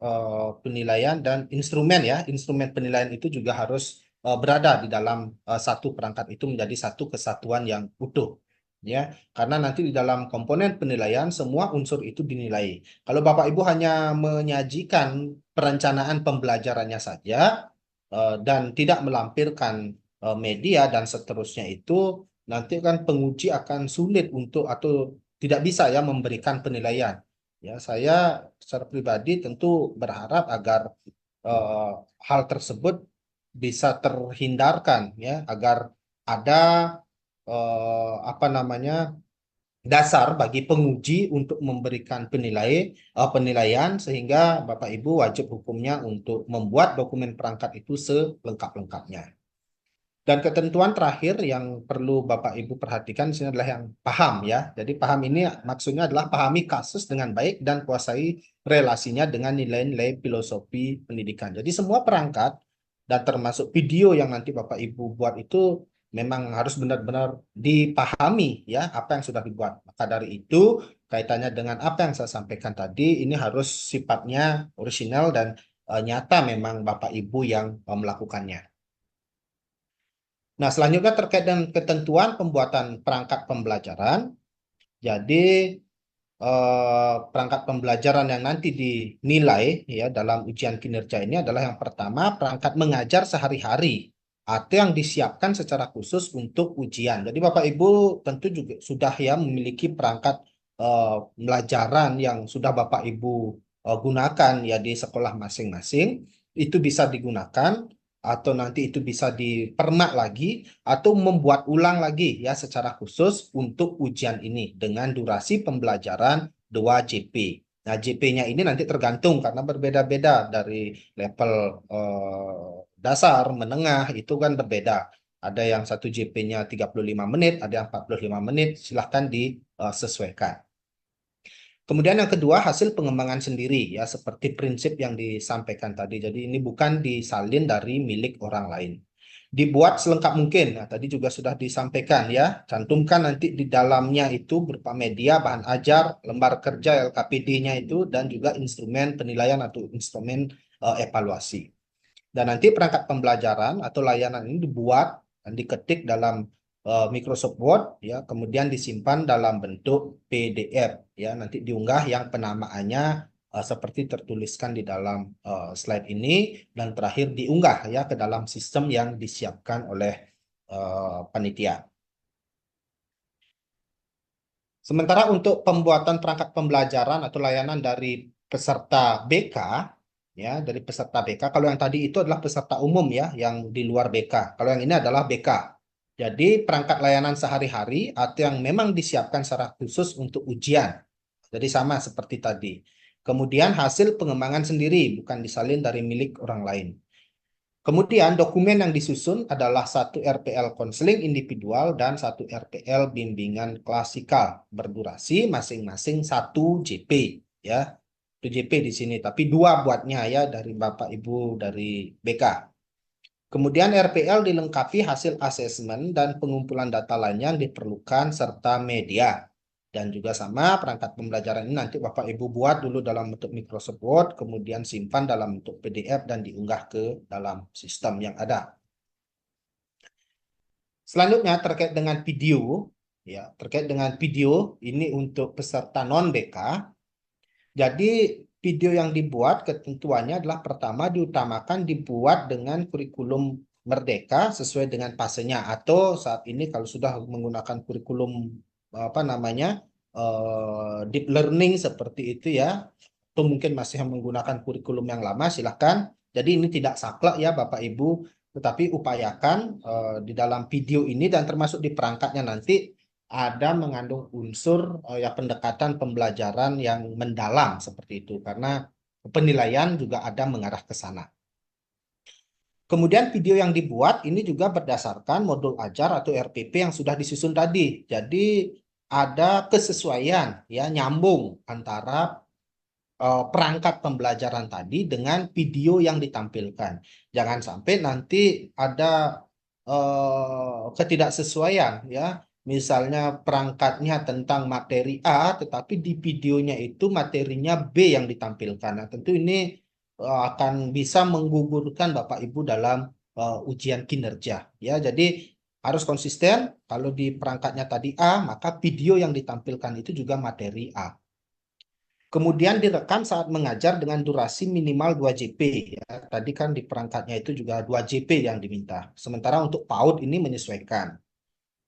[SPEAKER 4] penilaian dan instrumen ya. Instrumen penilaian itu juga harus berada di dalam satu perangkat itu menjadi satu kesatuan yang utuh. Ya, karena nanti di dalam komponen penilaian semua unsur itu dinilai. Kalau Bapak Ibu hanya menyajikan perencanaan pembelajarannya saja dan tidak melampirkan media dan seterusnya itu, nanti kan penguji akan sulit untuk atau tidak bisa ya memberikan penilaian. Ya, saya secara pribadi tentu berharap agar hal tersebut bisa terhindarkan ya, agar ada dasar bagi penguji untuk memberikan penilaian sehingga Bapak Ibu wajib hukumnya untuk membuat dokumen perangkat itu selengkap-lengkapnya. Dan ketentuan terakhir yang perlu Bapak Ibu perhatikan di sini adalah yang paham ya. Jadi paham ini maksudnya adalah pahami kasus dengan baik dan kuasai relasinya dengan nilai-nilai filosofi pendidikan. Jadi semua perangkat dan termasuk video yang nanti Bapak Ibu buat itu memang harus benar-benar dipahami ya apa yang sudah dibuat. Maka dari itu kaitannya dengan apa yang saya sampaikan tadi ini harus sifatnya orisinal dan nyata memang Bapak Ibu yang melakukannya. Nah, selanjutnya terkait dengan ketentuan pembuatan perangkat pembelajaran. Jadi perangkat pembelajaran yang nanti dinilai ya dalam ujian kinerja ini adalah yang pertama perangkat mengajar sehari-hari atau yang disiapkan secara khusus untuk ujian. Jadi Bapak Ibu tentu juga sudah ya memiliki perangkat pembelajaran yang sudah Bapak Ibu gunakan ya di sekolah masing-masing. Itu bisa digunakan atau nanti itu bisa dipermak lagi atau membuat ulang lagi ya secara khusus untuk ujian ini dengan durasi pembelajaran 2 JP. Nah, JP-nya ini nanti tergantung karena berbeda-beda dari level dasar, menengah itu kan berbeda. Ada yang 1 JP-nya 35 menit, ada yang 45 menit, silahkan disesuaikan. Kemudian yang kedua hasil pengembangan sendiri ya seperti prinsip yang disampaikan tadi. Jadi ini bukan disalin dari milik orang lain. dibuat selengkap mungkin. Nah, tadi juga sudah disampaikan ya, cantumkan nanti di dalamnya itu berupa media, bahan ajar, lembar kerja LKPD-nya itu, dan juga instrumen penilaian atau instrumen evaluasi. Dan nanti perangkat pembelajaran atau layanan ini dibuat dan diketik dalam Microsoft Word ya, kemudian disimpan dalam bentuk PDF ya, nanti diunggah yang penamaannya seperti tertuliskan di dalam slide ini, dan terakhir diunggah ya ke dalam sistem yang disiapkan oleh panitia. Sementara untuk pembuatan perangkat pembelajaran atau layanan dari peserta BK, ya dari peserta BK, kalau yang tadi itu adalah peserta umum ya, yang di luar BK. Kalau yang ini adalah BK. Jadi perangkat layanan sehari-hari atau yang memang disiapkan secara khusus untuk ujian. Jadi sama seperti tadi. Kemudian hasil pengembangan sendiri, bukan disalin dari milik orang lain. Kemudian dokumen yang disusun adalah satu RPL konseling individual dan satu RPL bimbingan klasikal berdurasi masing-masing 1 JP ya. 1 JP di sini, tapi 2 buatnya ya dari Bapak Ibu dari BK. Kemudian RPL dilengkapi hasil asesmen dan pengumpulan data lainnya yang diperlukan serta media. Dan juga sama perangkat pembelajaran ini nanti Bapak Ibu buat dulu dalam bentuk Microsoft Word, kemudian simpan dalam bentuk PDF dan diunggah ke dalam sistem yang ada. Selanjutnya terkait dengan video, ya terkait dengan video ini untuk peserta non BK. Jadi video yang dibuat ketentuannya adalah pertama diutamakan dibuat dengan kurikulum merdeka sesuai dengan fasenya, atau saat ini kalau sudah menggunakan kurikulum apa namanya deep learning seperti itu ya, atau mungkin masih menggunakan kurikulum yang lama, silahkan. Jadi ini tidak saklek ya Bapak Ibu, tetapi upayakan di dalam video ini dan termasuk di perangkatnya nanti ada mengandung unsur ya pendekatan pembelajaran yang mendalam seperti itu, karena penilaian juga ada mengarah ke sana. Kemudian video yang dibuat ini juga berdasarkan modul ajar atau RPP yang sudah disusun tadi. Jadi ada kesesuaian ya, nyambung antara perangkat pembelajaran tadi dengan video yang ditampilkan. Jangan sampai nanti ada ketidaksesuaian ya. Misalnya perangkatnya tentang materi A, tetapi di videonya itu materinya B yang ditampilkan. Nah, tentu ini akan bisa menggugurkan Bapak Ibu dalam ujian kinerja. Ya, jadi harus konsisten. Kalau di perangkatnya tadi A, maka video yang ditampilkan itu juga materi A. Kemudian direkam saat mengajar dengan durasi minimal 2 JP. Ya. Tadi kan di perangkatnya itu juga 2 JP yang diminta. Sementara untuk PAUD ini menyesuaikan.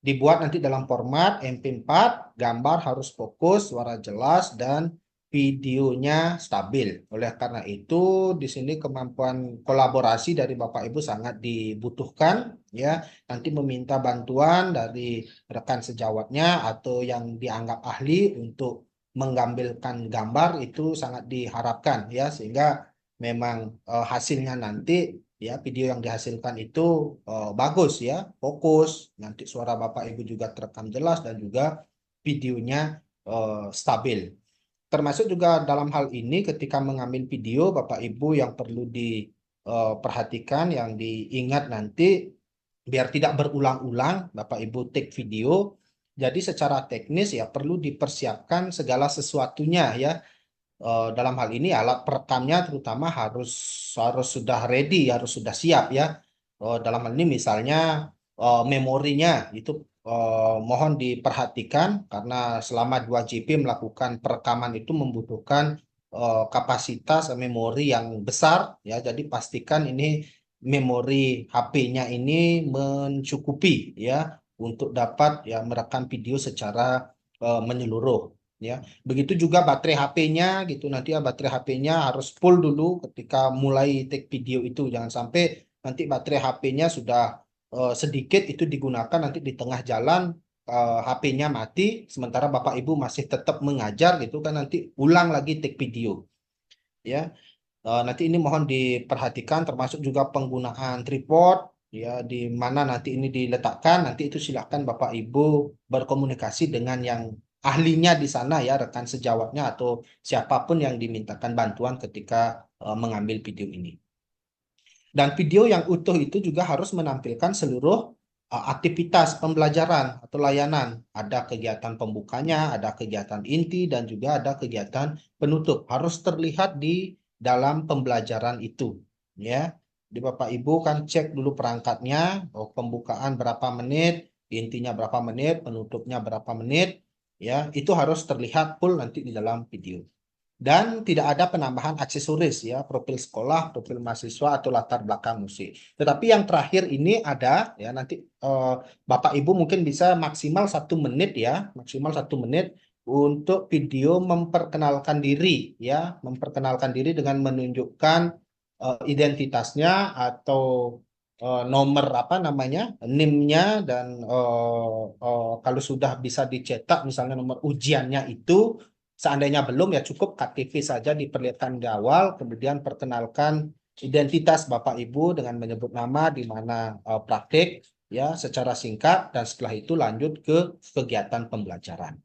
[SPEAKER 4] Dibuat nanti dalam format MP4, gambar harus fokus, suara jelas, dan videonya stabil. Oleh karena itu, di sini kemampuan kolaborasi dari Bapak Ibu sangat dibutuhkan. Ya, nanti meminta bantuan dari rekan sejawatnya atau yang dianggap ahli untuk mengambilkan gambar itu sangat diharapkan ya, sehingga memang hasilnya nanti ya video yang dihasilkan itu bagus ya, fokus, nanti suara Bapak Ibu juga terekam jelas dan juga videonya stabil. Termasuk juga dalam hal ini ketika mengambil video Bapak Ibu yang perlu diperhatikan, yang diingat nanti biar tidak berulang-ulang Bapak Ibu take video. Jadi secara teknis ya perlu dipersiapkan segala sesuatunya ya. Dalam hal ini alat perekamnya terutama harus sudah ready, harus sudah siap ya. Dalam hal ini misalnya memorinya itu mohon diperhatikan karena selama 2 JP melakukan perekaman itu membutuhkan kapasitas memori yang besar ya. Jadi pastikan ini memori HP-nya ini mencukupi ya untuk dapat ya merekam video secara menyeluruh ya. Begitu juga baterai HP-nya gitu, nanti ya baterai HP-nya harus full dulu ketika mulai take video itu, jangan sampai nanti baterai HP-nya sudah sedikit itu digunakan, nanti di tengah jalan HP-nya mati sementara Bapak Ibu masih tetap mengajar gitu kan, nanti ulang lagi take video ya. Nanti ini mohon diperhatikan, termasuk juga penggunaan tripod ya, di mana nanti ini diletakkan, nanti itu silakan Bapak Ibu berkomunikasi dengan yang ahlinya di sana ya, rekan sejawatnya atau siapapun yang dimintakan bantuan ketika mengambil video ini. Dan video yang utuh itu juga harus menampilkan seluruh aktivitas pembelajaran atau layanan. Ada kegiatan pembukanya, ada kegiatan inti, dan juga ada kegiatan penutup. Harus terlihat di dalam pembelajaran itu. Ya, di Bapak Ibu kan cek dulu perangkatnya, pembukaan berapa menit, intinya berapa menit, penutupnya berapa menit. Ya, itu harus terlihat full nanti di dalam video. Dan tidak ada penambahan aksesoris ya, profil sekolah, profil mahasiswa atau latar belakang musik. Tetapi yang terakhir ini ada ya, nanti Bapak Ibu mungkin bisa maksimal 1 menit ya, maksimal 1 menit untuk video memperkenalkan diri ya, memperkenalkan diri dengan menunjukkan identitasnya atau nomor apa namanya, NIM-nya, dan kalau sudah bisa dicetak misalnya nomor ujiannya itu. Seandainya belum ya cukup KTP saja diperlihatkan di awal, kemudian perkenalkan identitas Bapak Ibu dengan menyebut nama di mana praktik ya secara singkat, dan setelah itu lanjut ke kegiatan pembelajaran.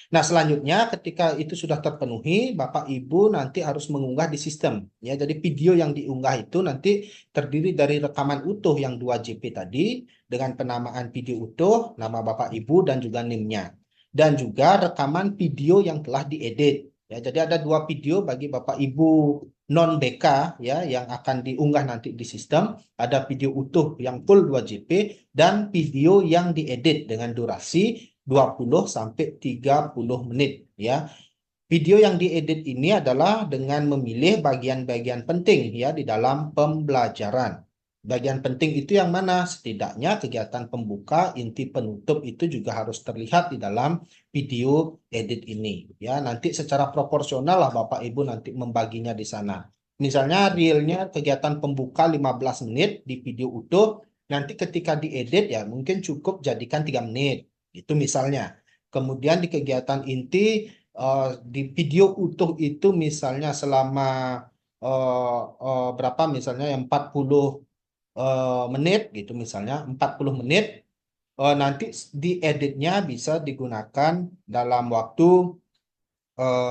[SPEAKER 4] Nah, selanjutnya ketika itu sudah terpenuhi, Bapak Ibu nanti harus mengunggah di sistem ya. Jadi video yang diunggah itu nanti terdiri dari rekaman utuh yang 2 JP tadi dengan penamaan video utuh, nama Bapak Ibu dan juga NIM-nya. Dan juga rekaman video yang telah diedit. Ya, jadi ada 2 video bagi Bapak Ibu non BK ya yang akan diunggah nanti di sistem. Ada video utuh yang full 2 JP dan video yang diedit dengan durasi 20 sampai 30 menit ya. Video yang diedit ini adalah dengan memilih bagian-bagian penting ya di dalam pembelajaran. Bagian penting itu yang mana? Setidaknya kegiatan pembuka, inti, penutup itu juga harus terlihat di dalam video edit ini. Ya, nanti secara proporsional lah Bapak Ibu nanti membaginya di sana. Misalnya realnya kegiatan pembuka 15 menit di video utuh, nanti ketika diedit ya mungkin cukup jadikan 3 menit. Itu misalnya. Kemudian di kegiatan inti di video utuh itu misalnya selama berapa misalnya yang 40 menit gitu misalnya 40 menit, nanti dieditnya bisa digunakan dalam waktu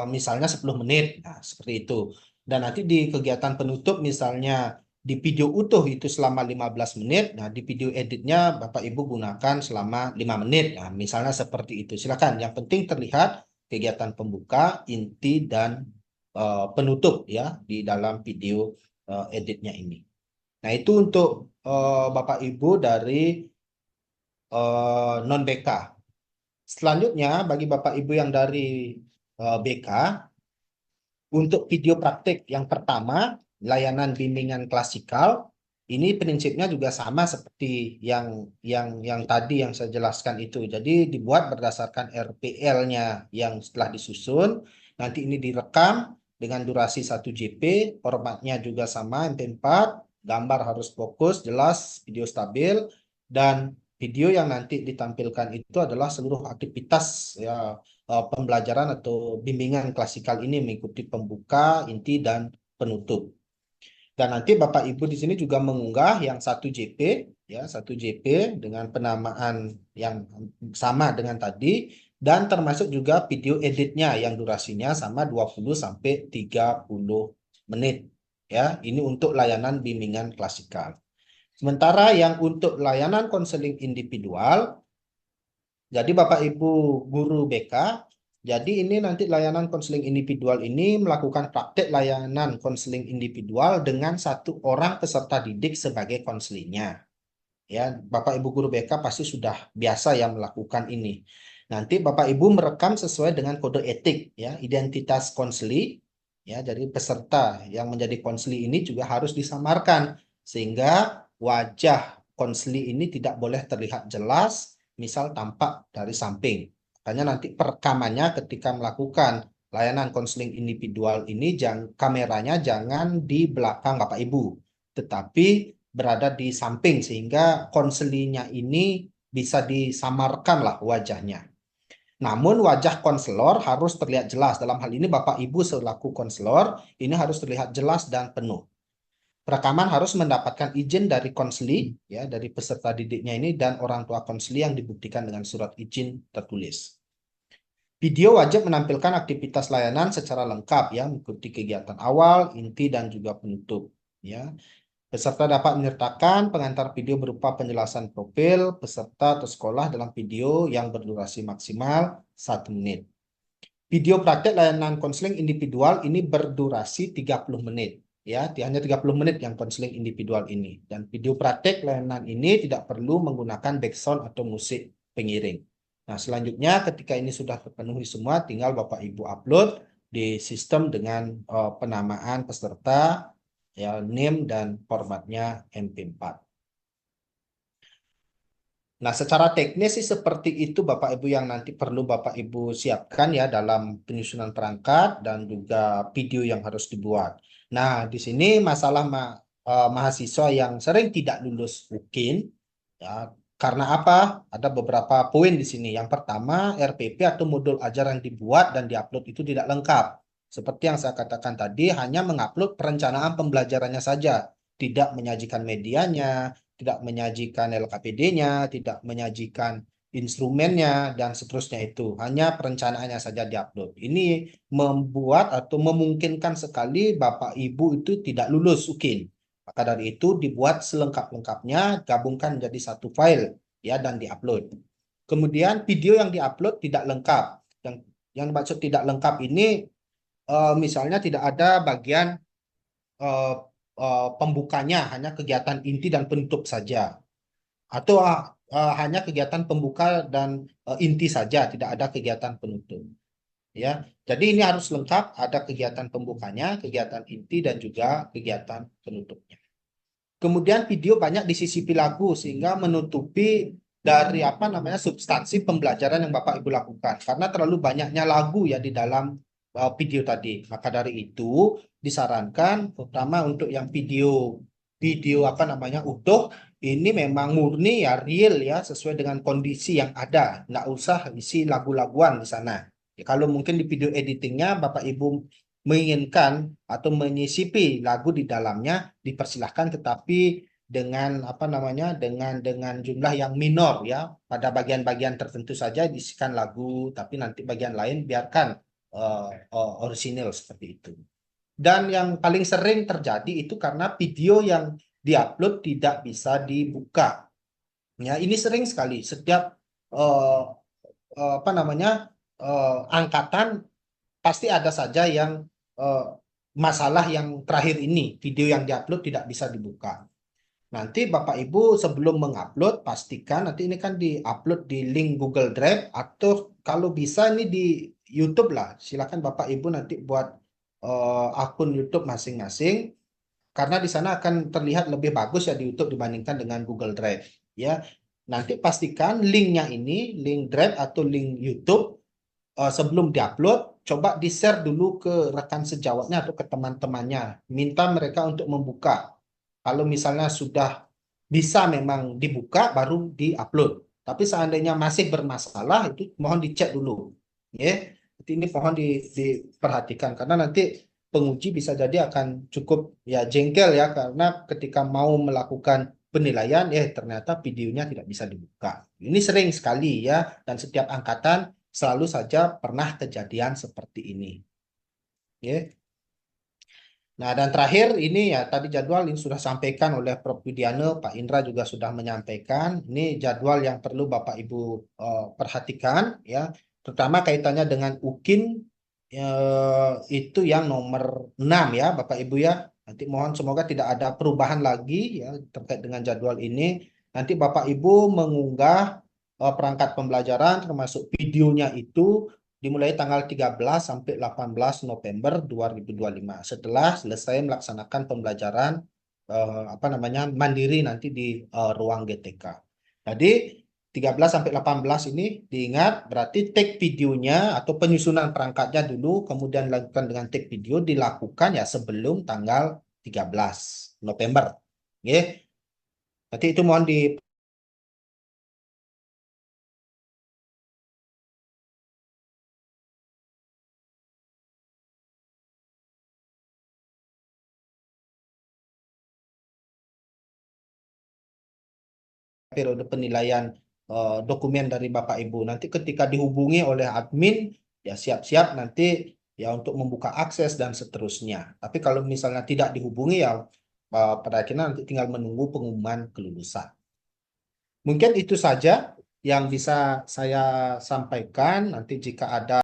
[SPEAKER 4] misalnya 10 menit. Nah, seperti itu. Dan nanti di kegiatan penutup misalnya di video utuh itu selama 15 menit. Nah, di video editnya Bapak Ibu gunakan selama 5 menit. Nah, misalnya seperti itu. Silakan. Yang penting terlihat kegiatan pembuka, inti, dan penutup ya di dalam video editnya ini. Nah, itu untuk Bapak Ibu dari non-BK. Selanjutnya, bagi Bapak Ibu yang dari BK, untuk video praktik yang pertama, layanan bimbingan klasikal, ini prinsipnya juga sama seperti yang tadi yang saya jelaskan itu. Jadi dibuat berdasarkan RPL-nya yang setelah disusun, nanti ini direkam dengan durasi 1 JP, formatnya juga sama MP4, gambar harus fokus, jelas, video stabil, dan video yang nanti ditampilkan itu adalah seluruh aktivitas ya pembelajaran atau bimbingan klasikal ini mengikuti pembuka, inti, dan penutup. Dan nanti Bapak Ibu di sini juga mengunggah yang 1 JP ya, 1 JP dengan penamaan yang sama dengan tadi, dan termasuk juga video editnya yang durasinya sama 20 sampai 30 menit ya. Ini untuk layanan bimbingan klasikal. Sementara yang untuk layanan konseling individual, jadi Bapak Ibu guru BK, jadi ini nanti layanan konseling individual ini melakukan praktek layanan konseling individual dengan 1 orang peserta didik sebagai konselingnya. Ya, Bapak Ibu guru BK pasti sudah biasa ya melakukan ini. Nanti Bapak Ibu merekam sesuai dengan kode etik ya, identitas konseli ya, jadi peserta yang menjadi konseli ini juga harus disamarkan sehingga wajah konseli ini tidak boleh terlihat jelas, misal tampak dari samping. Makanya nanti perekamannya ketika melakukan layanan konseling individual ini kameranya jangan di belakang Bapak Ibu, tetapi berada di samping sehingga konselinya ini bisa disamarkan lah wajahnya. Namun wajah konselor harus terlihat jelas. Dalam hal ini Bapak Ibu selaku konselor ini harus terlihat jelas dan penuh. Perekaman harus mendapatkan izin dari konseli ya, dari peserta didiknya ini dan orang tua konseli yang dibuktikan dengan surat izin tertulis. Video wajib menampilkan aktivitas layanan secara lengkap ya, mengikuti kegiatan awal, inti, dan juga penutup ya. Peserta dapat menyertakan pengantar video berupa penjelasan profil peserta atau sekolah dalam video yang berdurasi maksimal 1 menit. Video praktek layanan konseling individual ini berdurasi 30 menit. Ya, hanya 30 menit yang konseling individual ini. Dan video praktek layanan ini tidak perlu menggunakan background atau musik pengiring. Nah, selanjutnya ketika ini sudah terpenuhi semua, tinggal Bapak Ibu upload di sistem dengan penamaan peserta, ya, name dan formatnya MP4. Nah, secara teknis sih seperti itu Bapak Ibu yang nanti perlu Bapak Ibu siapkan ya dalam penyusunan perangkat dan juga video yang harus dibuat. Nah, di sini masalah mahasiswa yang sering tidak lulus UKIN, ya, karena apa? Ada beberapa poin di sini. Yang pertama, RPP atau modul ajar yang dibuat dan diupload itu tidak lengkap. Seperti yang saya katakan tadi, hanya mengupload perencanaan pembelajarannya saja, tidak menyajikan medianya, tidak menyajikan LKPD-nya, tidak menyajikan instrumennya, dan seterusnya itu. Hanya perencanaannya saja diupload. Ini membuat atau memungkinkan sekali Bapak Ibu itu tidak lulus UKIN. Maka dari itu dibuat selengkap-lengkapnya, gabungkan menjadi satu file ya dan diupload. Kemudian video yang diupload tidak lengkap. Yang dimaksud tidak lengkap ini misalnya tidak ada bagian pembukanya, hanya kegiatan inti dan penutup saja, atau hanya kegiatan pembuka dan inti saja, tidak ada kegiatan penutup. Ya, jadi ini harus lengkap, ada kegiatan pembukanya, kegiatan inti dan juga kegiatan penutupnya. Kemudian video banyak disisipi lagu sehingga menutupi dari substansi pembelajaran yang Bapak Ibu lakukan karena terlalu banyaknya lagu ya di dalam video tadi. Maka dari itu disarankan terutama untuk yang video utuh ini memang murni ya real ya sesuai dengan kondisi yang ada. Nggak usah isi lagu-laguan di sana. Ya, kalau mungkin di video editingnya Bapak Ibu menginginkan atau menyisipi lagu di dalamnya dipersilahkan, tetapi dengan dengan jumlah yang minor ya, pada bagian-bagian tertentu saja diisikan lagu, tapi nanti bagian lain biarkan orisinil seperti itu. Dan yang paling sering terjadi itu karena video yang diupload tidak bisa dibuka. Ya, ini sering sekali setiap angkatan pasti ada saja yang masalah yang terakhir ini, video yang diupload tidak bisa dibuka. Nanti Bapak Ibu sebelum mengupload pastikan nanti ini kan diupload di link Google Drive atau kalau bisa ini di YouTube lah. Silakan Bapak Ibu nanti buat akun YouTube masing-masing karena di sana akan terlihat lebih bagus ya di YouTube dibandingkan dengan Google Drive ya. Nanti pastikan linknya ini, link Drive atau link YouTube sebelum diupload coba di-share dulu ke rekan sejawatnya atau ke teman-temannya. Minta mereka untuk membuka. Kalau misalnya sudah bisa memang dibuka, baru di-upload. Tapi seandainya masih bermasalah, itu mohon dicek dulu. Ya, ini mohon diperhatikan. Karena nanti penguji bisa jadi akan cukup ya jengkel ya. Karena ketika mau melakukan penilaian, ternyata videonya tidak bisa dibuka. Ini sering sekali ya. Dan setiap angkatan selalu saja pernah kejadian seperti ini. Ya. Nah, dan terakhir ini ya tadi jadwal ini sudah sampaikan oleh Prof. Widiano, Pak Indra juga sudah menyampaikan. Ini jadwal yang perlu Bapak Ibu perhatikan ya, terutama kaitannya dengan UKIN itu yang nomor 6 ya Bapak Ibu ya. Nanti mohon semoga tidak ada perubahan lagi ya terkait dengan jadwal ini. Nanti Bapak Ibu mengunggah perangkat pembelajaran termasuk videonya itu dimulai tanggal 13 sampai 18 November 2025 setelah selesai melaksanakan pembelajaran mandiri nanti di ruang GTK. Jadi 13 sampai 18 ini diingat berarti take videonya atau penyusunan perangkatnya dulu kemudian dilakukan dengan take video dilakukan ya sebelum tanggal 13 November. Oke. Nanti itu mohon di periode penilaian dokumen dari Bapak Ibu. Nanti ketika dihubungi oleh admin, ya siap-siap nanti ya untuk membuka akses dan seterusnya. Tapi kalau misalnya tidak dihubungi ya pada akhirnya nanti tinggal menunggu pengumuman kelulusan. Mungkin itu saja yang bisa saya sampaikan. Nanti jika ada